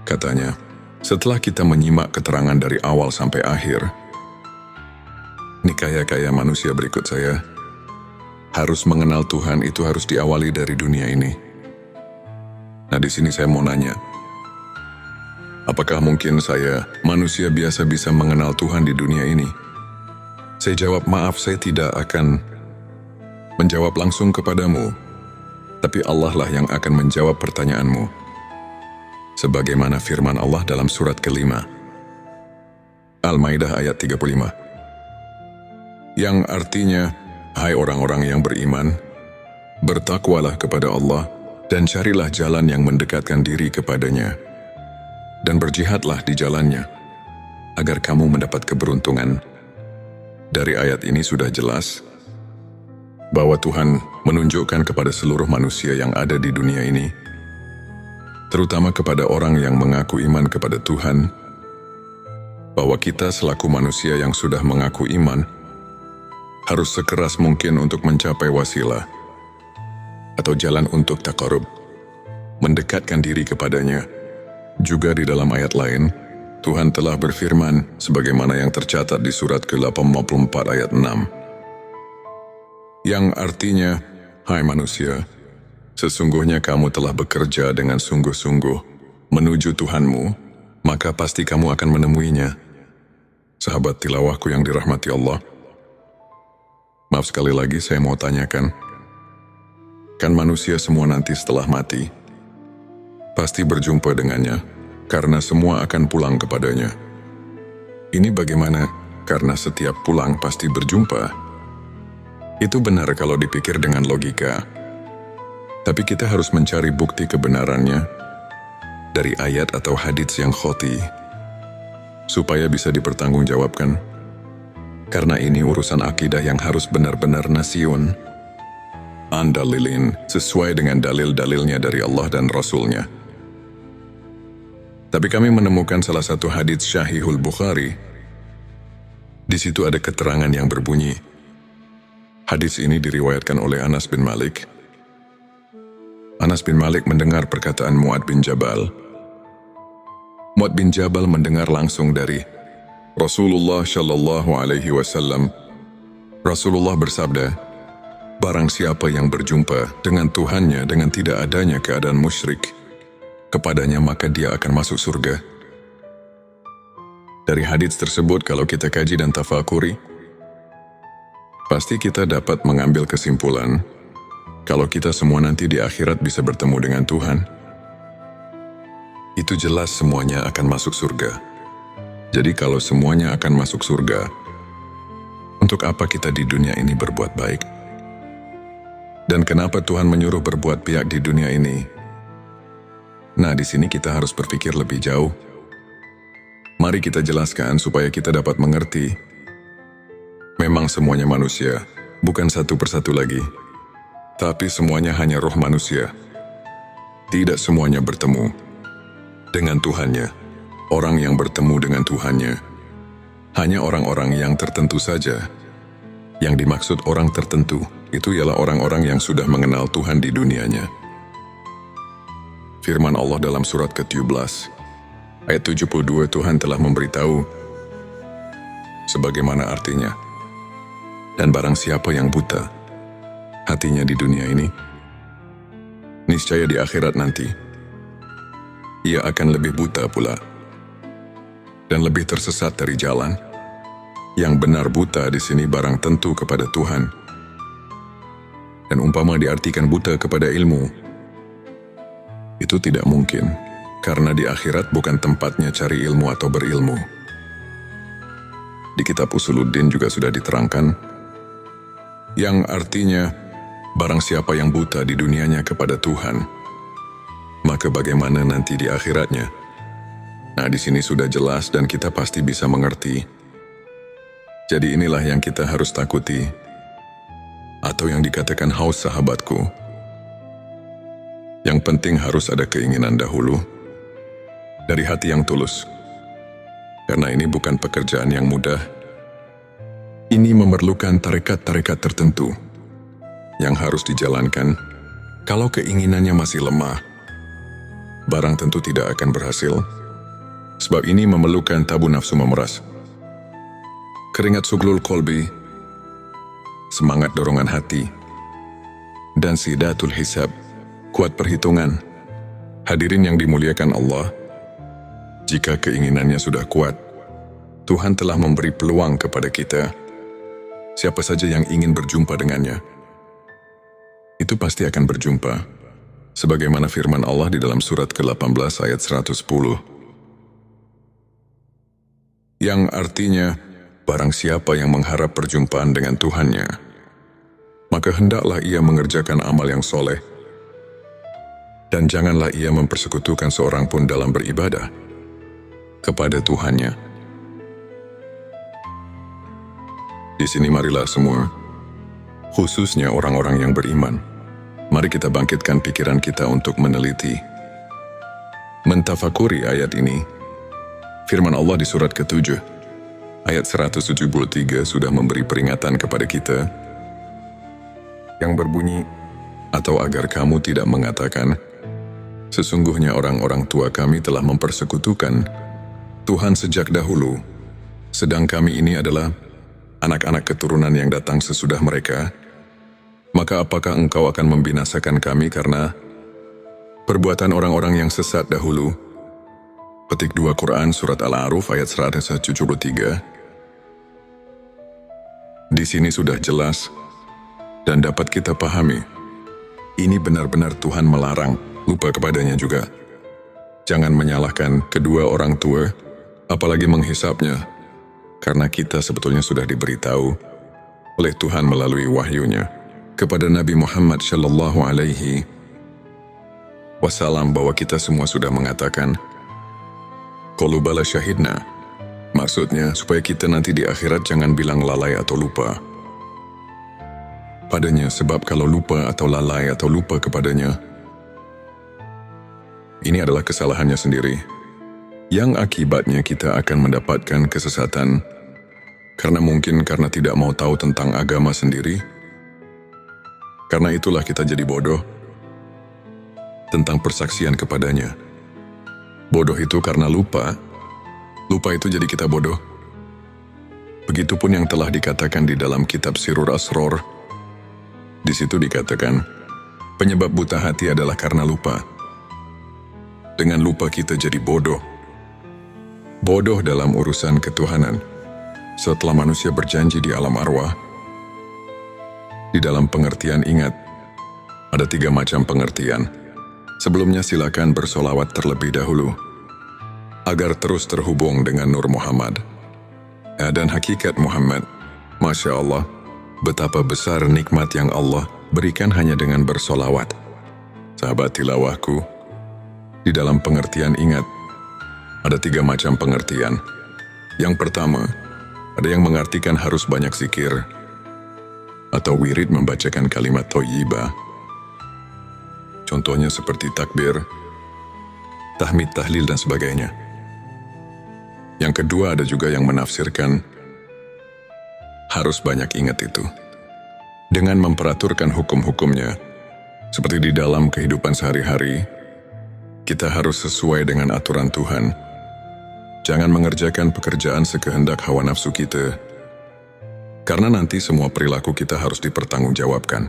Speaker 1: Katanya, setelah kita menyimak keterangan dari awal sampai akhir, ini kaya-kaya manusia berikut saya, harus mengenal Tuhan itu harus diawali dari dunia ini. Nah, di sini saya mau nanya, apakah mungkin saya, manusia biasa, bisa mengenal Tuhan di dunia ini? Saya jawab, maaf, saya tidak akan menjawab langsung kepadamu, tapi Allah lah yang akan menjawab pertanyaanmu. Sebagaimana firman Allah dalam surat ke-5, Al-Maidah ayat 35. Yang artinya, hai orang-orang yang beriman, Bertakwalah kepada Allah dan carilah jalan yang mendekatkan diri kepadanya. Dan berjihadlah di jalannya, agar kamu mendapat keberuntungan. Dari ayat ini sudah jelas bahwa Tuhan menunjukkan kepada seluruh manusia yang ada di dunia ini, terutama kepada orang yang mengaku iman kepada Tuhan, bahwa kita selaku manusia yang sudah mengaku iman, harus sekeras mungkin untuk mencapai wasilah, atau jalan untuk taqarrub, mendekatkan diri kepadanya. Juga di dalam ayat lain, Tuhan telah berfirman sebagaimana yang tercatat di surat ke-84 ayat 6. Yang artinya, hai manusia, sesungguhnya kamu telah bekerja dengan sungguh-sungguh menuju Tuhanmu, maka pasti kamu akan menemuinya. Sahabat tilawahku yang dirahmati Allah, maaf sekali lagi saya mau tanyakan, kan manusia semua nanti setelah mati pasti berjumpa dengannya, karena semua akan pulang kepadanya. Ini bagaimana? Karena setiap pulang pasti berjumpa. Itu benar kalau dipikir dengan logika. Tapi kita harus mencari bukti kebenarannya dari ayat atau hadits yang khoti, supaya bisa dipertanggungjawabkan. Karena ini urusan akidah yang harus benar-benar nasyun, andalilin, sesuai dengan dalil-dalilnya dari Allah dan Rasulnya. Tapi kami menemukan salah satu hadits Syahihul Bukhari. Di situ ada keterangan yang berbunyi. Hadits ini diriwayatkan oleh Anas bin Malik. Anas bin Malik mendengar perkataan Mu'ad bin Jabal. Mu'ad bin Jabal mendengar langsung dari Rasulullah Shallallahu Alaihi Wasallam. Rasulullah bersabda, barang siapa yang berjumpa dengan Tuhannya dengan tidak adanya keadaan musyrik kepadanya, maka dia akan masuk surga. Dari hadits tersebut, kalau kita kaji dan tafakuri, pasti kita dapat mengambil kesimpulan kalau kita semua nanti di akhirat bisa bertemu dengan Tuhan. Itu jelas semuanya akan masuk surga. Jadi kalau semuanya akan masuk surga, untuk apa kita di dunia ini berbuat baik? Dan kenapa Tuhan menyuruh berbuat baik di dunia ini? Nah, di sini kita harus berpikir lebih jauh. Mari kita jelaskan supaya kita dapat mengerti. Memang semuanya manusia, bukan satu persatu lagi. Tapi semuanya hanya roh manusia. Tidak semuanya bertemu dengan Tuhannya. Orang yang bertemu dengan Tuhannya hanya orang-orang yang tertentu saja. Yang dimaksud orang tertentu, itu ialah orang-orang yang sudah mengenal Tuhan di dunianya. Firman Allah dalam surat ke-17, ayat 72, Tuhan telah memberitahu sebagaimana artinya. Dan barang siapa yang buta hatinya di dunia ini, niscaya di akhirat nanti, ia akan lebih buta pula, dan lebih tersesat dari jalan. Yang benar buta di sini barang tentu kepada Tuhan. Dan umpama diartikan buta kepada ilmu, itu tidak mungkin, karena di akhirat bukan tempatnya cari ilmu atau berilmu. Di kitab Usuluddin juga sudah diterangkan, yang artinya, barang siapa yang buta di dunianya kepada Tuhan, maka bagaimana nanti di akhiratnya? Nah, di sini sudah jelas dan kita pasti bisa mengerti. Jadi inilah yang kita harus takuti, atau yang dikatakan haus sahabatku. Yang penting harus ada keinginan dahulu, dari hati yang tulus. Karena ini bukan pekerjaan yang mudah. Ini memerlukan tarekat-tarekat tertentu yang harus dijalankan. Kalau keinginannya masih lemah, barang tentu tidak akan berhasil. Sebab ini memerlukan tabu nafsu memeras, keringat suglul kolbi, semangat dorongan hati, dan sidatul hisab, kuat perhitungan. Hadirin yang dimuliakan Allah, jika keinginannya sudah kuat, Tuhan telah memberi peluang kepada kita. Siapa saja yang ingin berjumpa dengannya, itu pasti akan berjumpa. Sebagaimana firman Allah di dalam surat ke-18 ayat 110. Yang artinya, barang siapa yang mengharap perjumpaan dengan Tuhannya, maka hendaklah ia mengerjakan amal yang soleh, dan janganlah ia mempersekutukan seorang pun dalam beribadah kepada Tuhannya. Di sini marilah semua, khususnya orang-orang yang beriman, mari kita bangkitkan pikiran kita untuk meneliti, mentafakuri ayat ini. Firman Allah di surat ke-7, ayat 173 sudah memberi peringatan kepada kita yang berbunyi, atau agar kamu tidak mengatakan, sesungguhnya orang-orang tua kami telah mempersekutukan Tuhan sejak dahulu, sedang kami ini adalah anak-anak keturunan yang datang sesudah mereka. Maka apakah engkau akan membinasakan kami karena perbuatan orang-orang yang sesat dahulu? Petik 2 Quran Surat Al-A'raf ayat 173. Di sini sudah jelas dan dapat kita pahami, ini benar-benar Tuhan melarang, lupa kepadanya juga. Jangan menyalahkan kedua orang tua, apalagi menghisapnya, karena kita sebetulnya sudah diberitahu oleh Tuhan melalui wahyunya kepada Nabi Muhammad Shallallahu Alaihi Wasallam bahwa kita semua sudah mengatakan, qalu bala syahidna, maksudnya supaya kita nanti di akhirat jangan bilang lalai atau lupa padanya, sebab kalau lupa atau lalai atau lupa kepadanya, ini adalah kesalahannya sendiri, yang akibatnya kita akan mendapatkan kesesatan, karena mungkin karena tidak mau tahu tentang agama sendiri. Karena itulah kita jadi bodoh tentang persaksian kepadanya. Bodoh itu karena lupa itu jadi kita bodoh. Begitupun yang telah dikatakan di dalam kitab Sirur Asror. Di situ dikatakan, penyebab buta hati adalah karena lupa. Dengan lupa kita jadi bodoh. Bodoh dalam urusan ketuhanan. Setelah manusia berjanji di alam arwah, di dalam pengertian ingat, ada 3 macam pengertian. Sebelumnya silakan bersolawat terlebih dahulu, agar terus terhubung dengan Nur Muhammad dan hakikat Muhammad. Masya Allah, betapa besar nikmat yang Allah berikan hanya dengan bersolawat. Sahabat tilawahku, di dalam pengertian ingat, ada 3 macam pengertian. Yang pertama, ada yang mengartikan harus banyak zikir, atau wirid membacakan kalimat thayyibah. Contohnya seperti takbir, tahmid, tahlil, dan sebagainya. Yang kedua, ada juga yang menafsirkan harus banyak ingat itu, dengan memperaturkan hukum-hukumnya. Seperti di dalam kehidupan sehari-hari, kita harus sesuai dengan aturan Tuhan. Jangan mengerjakan pekerjaan sekehendak hawa nafsu kita, karena nanti semua perilaku kita harus dipertanggungjawabkan.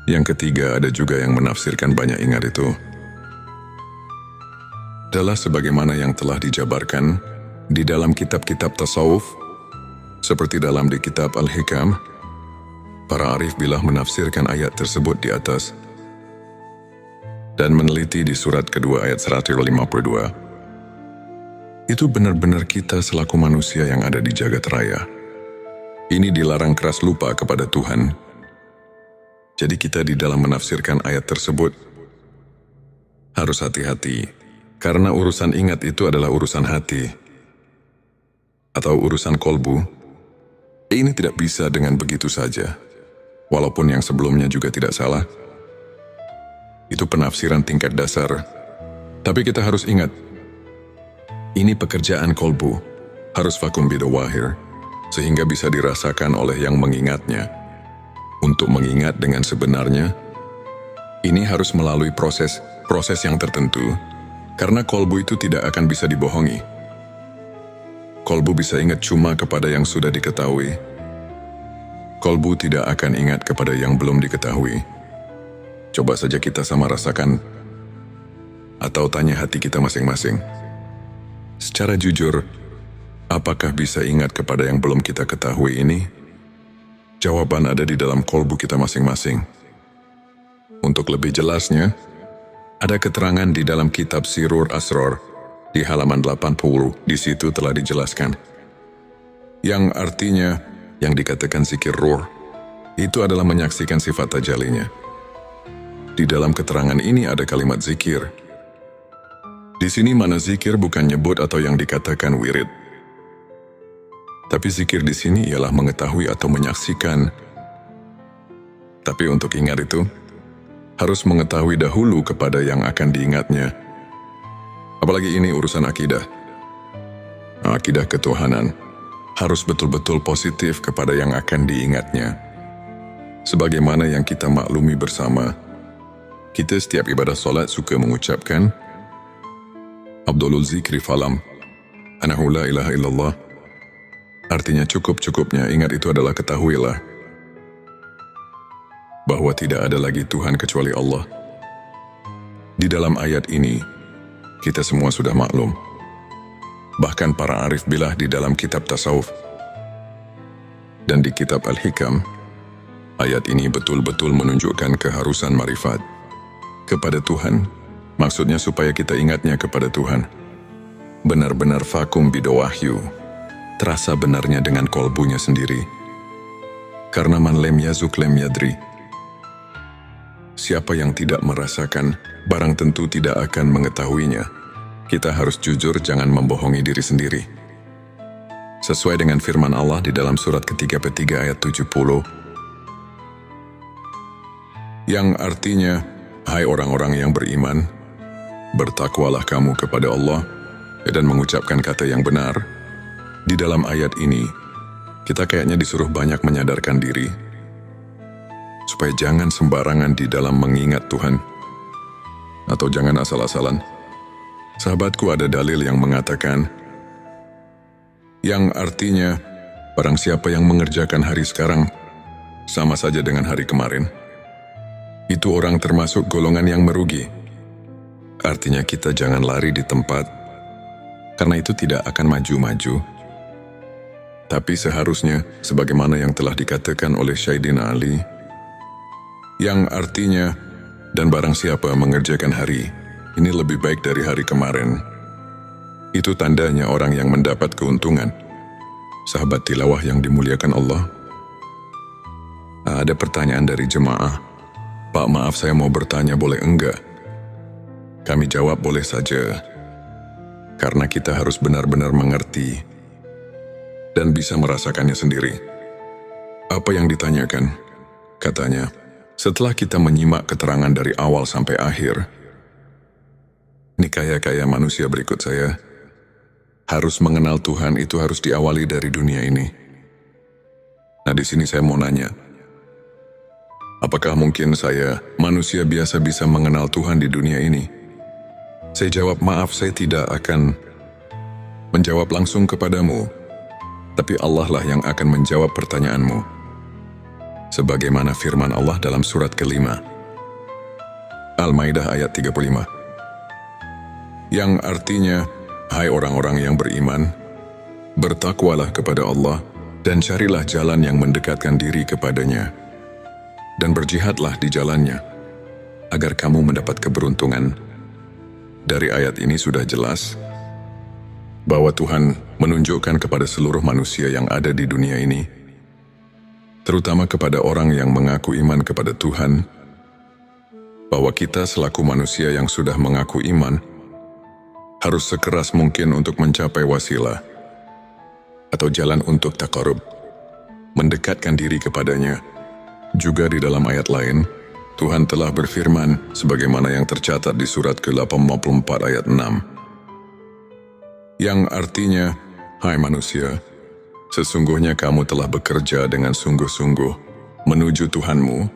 Speaker 1: Yang ketiga, ada juga yang menafsirkan banyak ingat itu adalah sebagaimana yang telah dijabarkan di dalam kitab-kitab tasawuf, seperti dalam di kitab Al-Hikam. Para arif billah menafsirkan ayat tersebut di atas dan meneliti di surat kedua ayat 152. Itu benar-benar kita selaku manusia yang ada di jagat raya. Ini dilarang keras lupa kepada Tuhan. Jadi kita di dalam menafsirkan ayat tersebut harus hati-hati, karena urusan ingat itu adalah urusan hati atau urusan kolbu. Ini tidak bisa dengan begitu saja, walaupun yang sebelumnya juga tidak salah. Itu penafsiran tingkat dasar. Tapi kita harus ingat, ini pekerjaan kolbu, harus vakum bidawahir, sehingga bisa dirasakan oleh yang mengingatnya. Untuk mengingat dengan sebenarnya, ini harus melalui proses yang tertentu, karena kolbu itu tidak akan bisa dibohongi. Kolbu bisa ingat cuma kepada yang sudah diketahui. Kolbu tidak akan ingat kepada yang belum diketahui. Coba saja kita sama rasakan, atau tanya hati kita masing-masing. Secara jujur, apakah bisa ingat kepada yang belum kita ketahui ini? Jawaban ada di dalam kolbu kita masing-masing. Untuk lebih jelasnya, ada keterangan di dalam kitab Sirur Asror di halaman 80. Di situ telah dijelaskan, yang artinya yang dikatakan zikir ruh itu adalah menyaksikan sifat tajalinya. Di dalam keterangan ini ada kalimat zikir. Di sini mana zikir bukan nyebut atau yang dikatakan wirid. Tapi zikir di sini ialah mengetahui atau menyaksikan. Tapi untuk ingat itu, harus mengetahui dahulu kepada yang akan diingatnya. Apalagi ini urusan akidah. Akidah ketuhanan harus betul-betul positif kepada yang akan diingatnya. Sebagaimana yang kita maklumi bersama, kita setiap ibadah solat suka mengucapkan Abdulul zikri falam, anahu la ilaha illallah. Artinya cukup-cukupnya ingat itu adalah ketahuilah bahwa tidak ada lagi Tuhan kecuali Allah. Di dalam ayat ini, kita semua sudah maklum. Bahkan para arif bilah di dalam kitab tasawuf dan di kitab Al-Hikam, ayat ini betul-betul menunjukkan keharusan marifat kepada Tuhan. Maksudnya supaya kita ingatnya kepada Tuhan. Benar-benar vakum bidawahyu, terasa benarnya dengan kolbunya sendiri. Karena man lem yazuk lem yadri. Siapa yang tidak merasakan, barang tentu tidak akan mengetahuinya. Kita harus jujur, jangan membohongi diri sendiri. Sesuai dengan firman Allah di dalam surat ke-33 ayat 70. Yang artinya, hai orang-orang yang beriman, bertakwalah kamu kepada Allah dan mengucapkan kata yang benar. Di dalam ayat ini, kita kayaknya disuruh banyak menyadarkan diri, supaya jangan sembarangan di dalam mengingat Tuhan, atau jangan asal-asalan. Sahabatku, ada dalil yang mengatakan, yang artinya, barang siapa yang mengerjakan hari sekarang, sama saja dengan hari kemarin, itu orang termasuk golongan yang merugi. Artinya kita jangan lari di tempat, karena itu tidak akan maju-maju. Tapi seharusnya, sebagaimana yang telah dikatakan oleh Sayyidina Ali, yang artinya, dan barang siapa mengerjakan hari, ini lebih baik dari hari kemarin. Itu tandanya orang yang mendapat keuntungan. Sahabat tilawah yang dimuliakan Allah. Ada pertanyaan dari jemaah. Pak, maaf saya mau bertanya, boleh enggak? Kami jawab boleh saja, karena kita harus benar-benar mengerti dan bisa merasakannya sendiri. Apa yang ditanyakan? Katanya, setelah kita menyimak keterangan dari awal sampai akhir, ini kaya-kaya manusia berikut saya, harus mengenal Tuhan itu harus diawali dari dunia ini. Nah, di sini saya mau nanya, apakah mungkin saya, manusia biasa, bisa mengenal Tuhan di dunia ini? Saya jawab, maaf, saya tidak akan menjawab langsung kepadamu, tapi Allah lah yang akan menjawab pertanyaanmu. Sebagaimana firman Allah dalam surat ke-5, Al-Maidah ayat 35. Yang artinya, hai orang-orang yang beriman, bertakwalah kepada Allah dan carilah jalan yang mendekatkan diri kepadanya, dan berjihadlah di jalannya, agar kamu mendapat keberuntungan. Dari ayat ini sudah jelas bahwa Tuhan menunjukkan kepada seluruh manusia yang ada di dunia ini, terutama kepada orang yang mengaku iman kepada Tuhan, bahwa kita selaku manusia yang sudah mengaku iman, harus sekeras mungkin untuk mencapai wasilah, atau jalan untuk taqarrub, mendekatkan diri kepadanya. Juga di dalam ayat lain, Tuhan telah berfirman, sebagaimana yang tercatat di surat ke-84 ayat 6. Yang artinya, hai manusia, sesungguhnya kamu telah bekerja dengan sungguh-sungguh menuju Tuhanmu,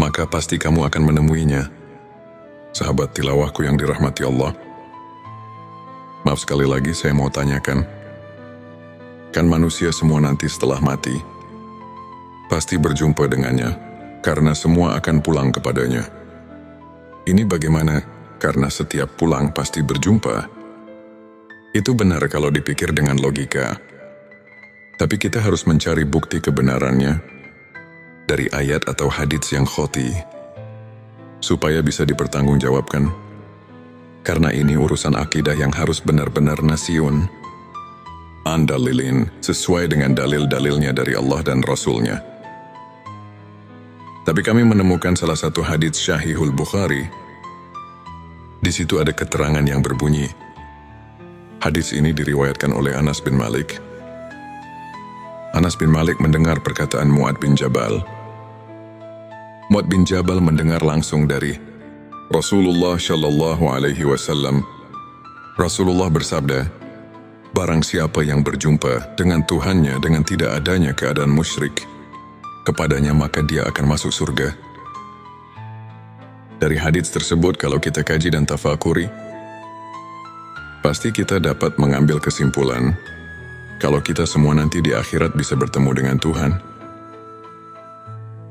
Speaker 1: maka pasti kamu akan menemuinya. Sahabat tilawahku yang dirahmati Allah, maaf sekali lagi saya mau tanyakan, kan manusia semua nanti setelah mati pasti berjumpa dengannya, karena semua akan pulang kepadanya. Ini bagaimana? Karena setiap pulang pasti berjumpa. Itu benar kalau dipikir dengan logika. Tapi kita harus mencari bukti kebenarannya dari ayat atau hadits yang khoti, supaya bisa dipertanggungjawabkan. Karena ini urusan akidah yang harus benar-benar nasyun, andalilin, sesuai dengan dalil-dalilnya dari Allah dan Rasul-Nya. Tapi kami menemukan salah satu hadits Syahihul Bukhari. Di situ ada keterangan yang berbunyi. Hadits ini diriwayatkan oleh Anas bin Malik. Anas bin Malik mendengar perkataan Mu'ad bin Jabal. Mu'ad bin Jabal mendengar langsung dari Rasulullah Shallallahu Alaihi Wasallam. Rasulullah bersabda, barang siapa yang berjumpa dengan Tuhannya dengan tidak adanya keadaan musyrik kepadanya, maka dia akan masuk surga. Dari hadits tersebut, kalau kita kaji dan tafakuri, pasti kita dapat mengambil kesimpulan kalau kita semua nanti di akhirat bisa bertemu dengan Tuhan.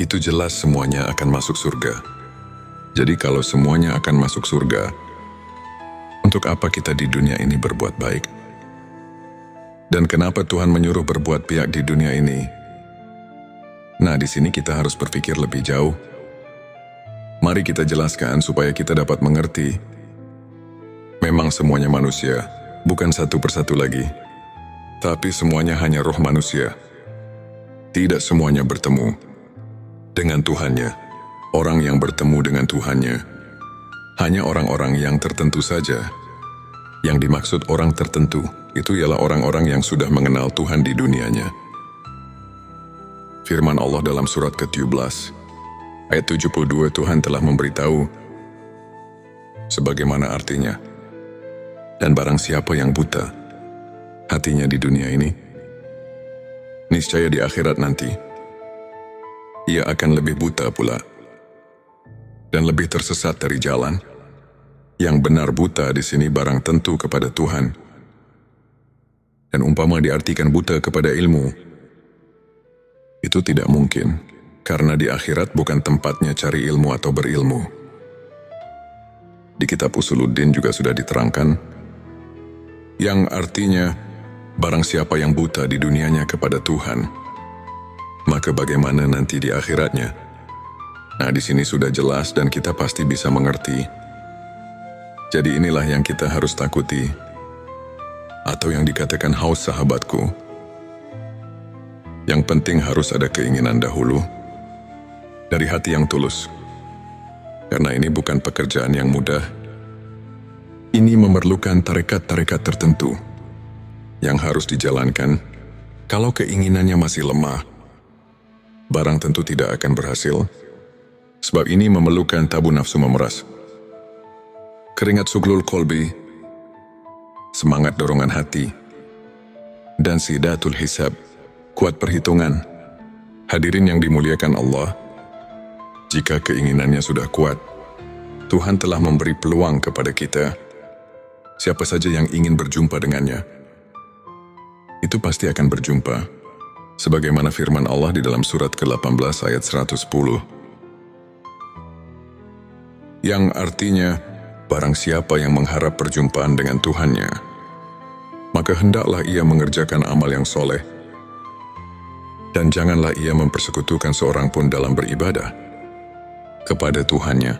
Speaker 1: Itu jelas semuanya akan masuk surga. Jadi kalau semuanya akan masuk surga, untuk apa kita di dunia ini berbuat baik? Dan kenapa Tuhan menyuruh berbuat baik di dunia ini? Nah, di sini kita harus berpikir lebih jauh. Mari kita jelaskan supaya kita dapat mengerti. Memang semuanya manusia, bukan satu persatu lagi. Tapi semuanya hanya roh manusia. Tidak semuanya bertemu dengan Tuhannya. Orang yang bertemu dengan Tuhannya hanya orang-orang yang tertentu saja. Yang dimaksud orang tertentu, itu ialah orang-orang yang sudah mengenal Tuhan di dunianya. Firman Allah dalam surat ke-17, ayat 72, Tuhan telah memberitahu sebagaimana artinya. Dan barang siapa yang buta hatinya di dunia ini, niscaya di akhirat nanti, ia akan lebih buta pula dan lebih tersesat dari jalan. Yang benar buta di sini barang tentu kepada Tuhan. Dan umpama diartikan buta kepada ilmu, itu tidak mungkin, karena di akhirat bukan tempatnya cari ilmu atau berilmu. Di kitab Usuluddin juga sudah diterangkan, yang artinya, barang siapa yang buta di dunianya kepada Tuhan, maka bagaimana nanti di akhiratnya? Nah, di sini sudah jelas dan kita pasti bisa mengerti. Jadi inilah yang kita harus takuti, atau yang dikatakan haus sahabatku. Yang penting harus ada keinginan dahulu, dari hati yang tulus. Karena ini bukan pekerjaan yang mudah. Ini memerlukan tarekat-tarekat tertentu yang harus dijalankan. Kalau keinginannya masih lemah, barang tentu tidak akan berhasil. Sebab ini memerlukan tabu nafsu memeras, keringat suglul kolbi, semangat dorongan hati, dan sidatul hisab, kuat perhitungan. Hadirin yang dimuliakan Allah, jika keinginannya sudah kuat, Tuhan telah memberi peluang kepada kita. Siapa saja yang ingin berjumpa dengannya, itu pasti akan berjumpa. Sebagaimana firman Allah di dalam surat ke-18 ayat 110. Yang artinya, barang siapa yang mengharap perjumpaan dengan Tuhannya, maka hendaklah ia mengerjakan amal yang soleh. Dan janganlah ia mempersekutukan seorang pun dalam beribadah kepada Tuhannya.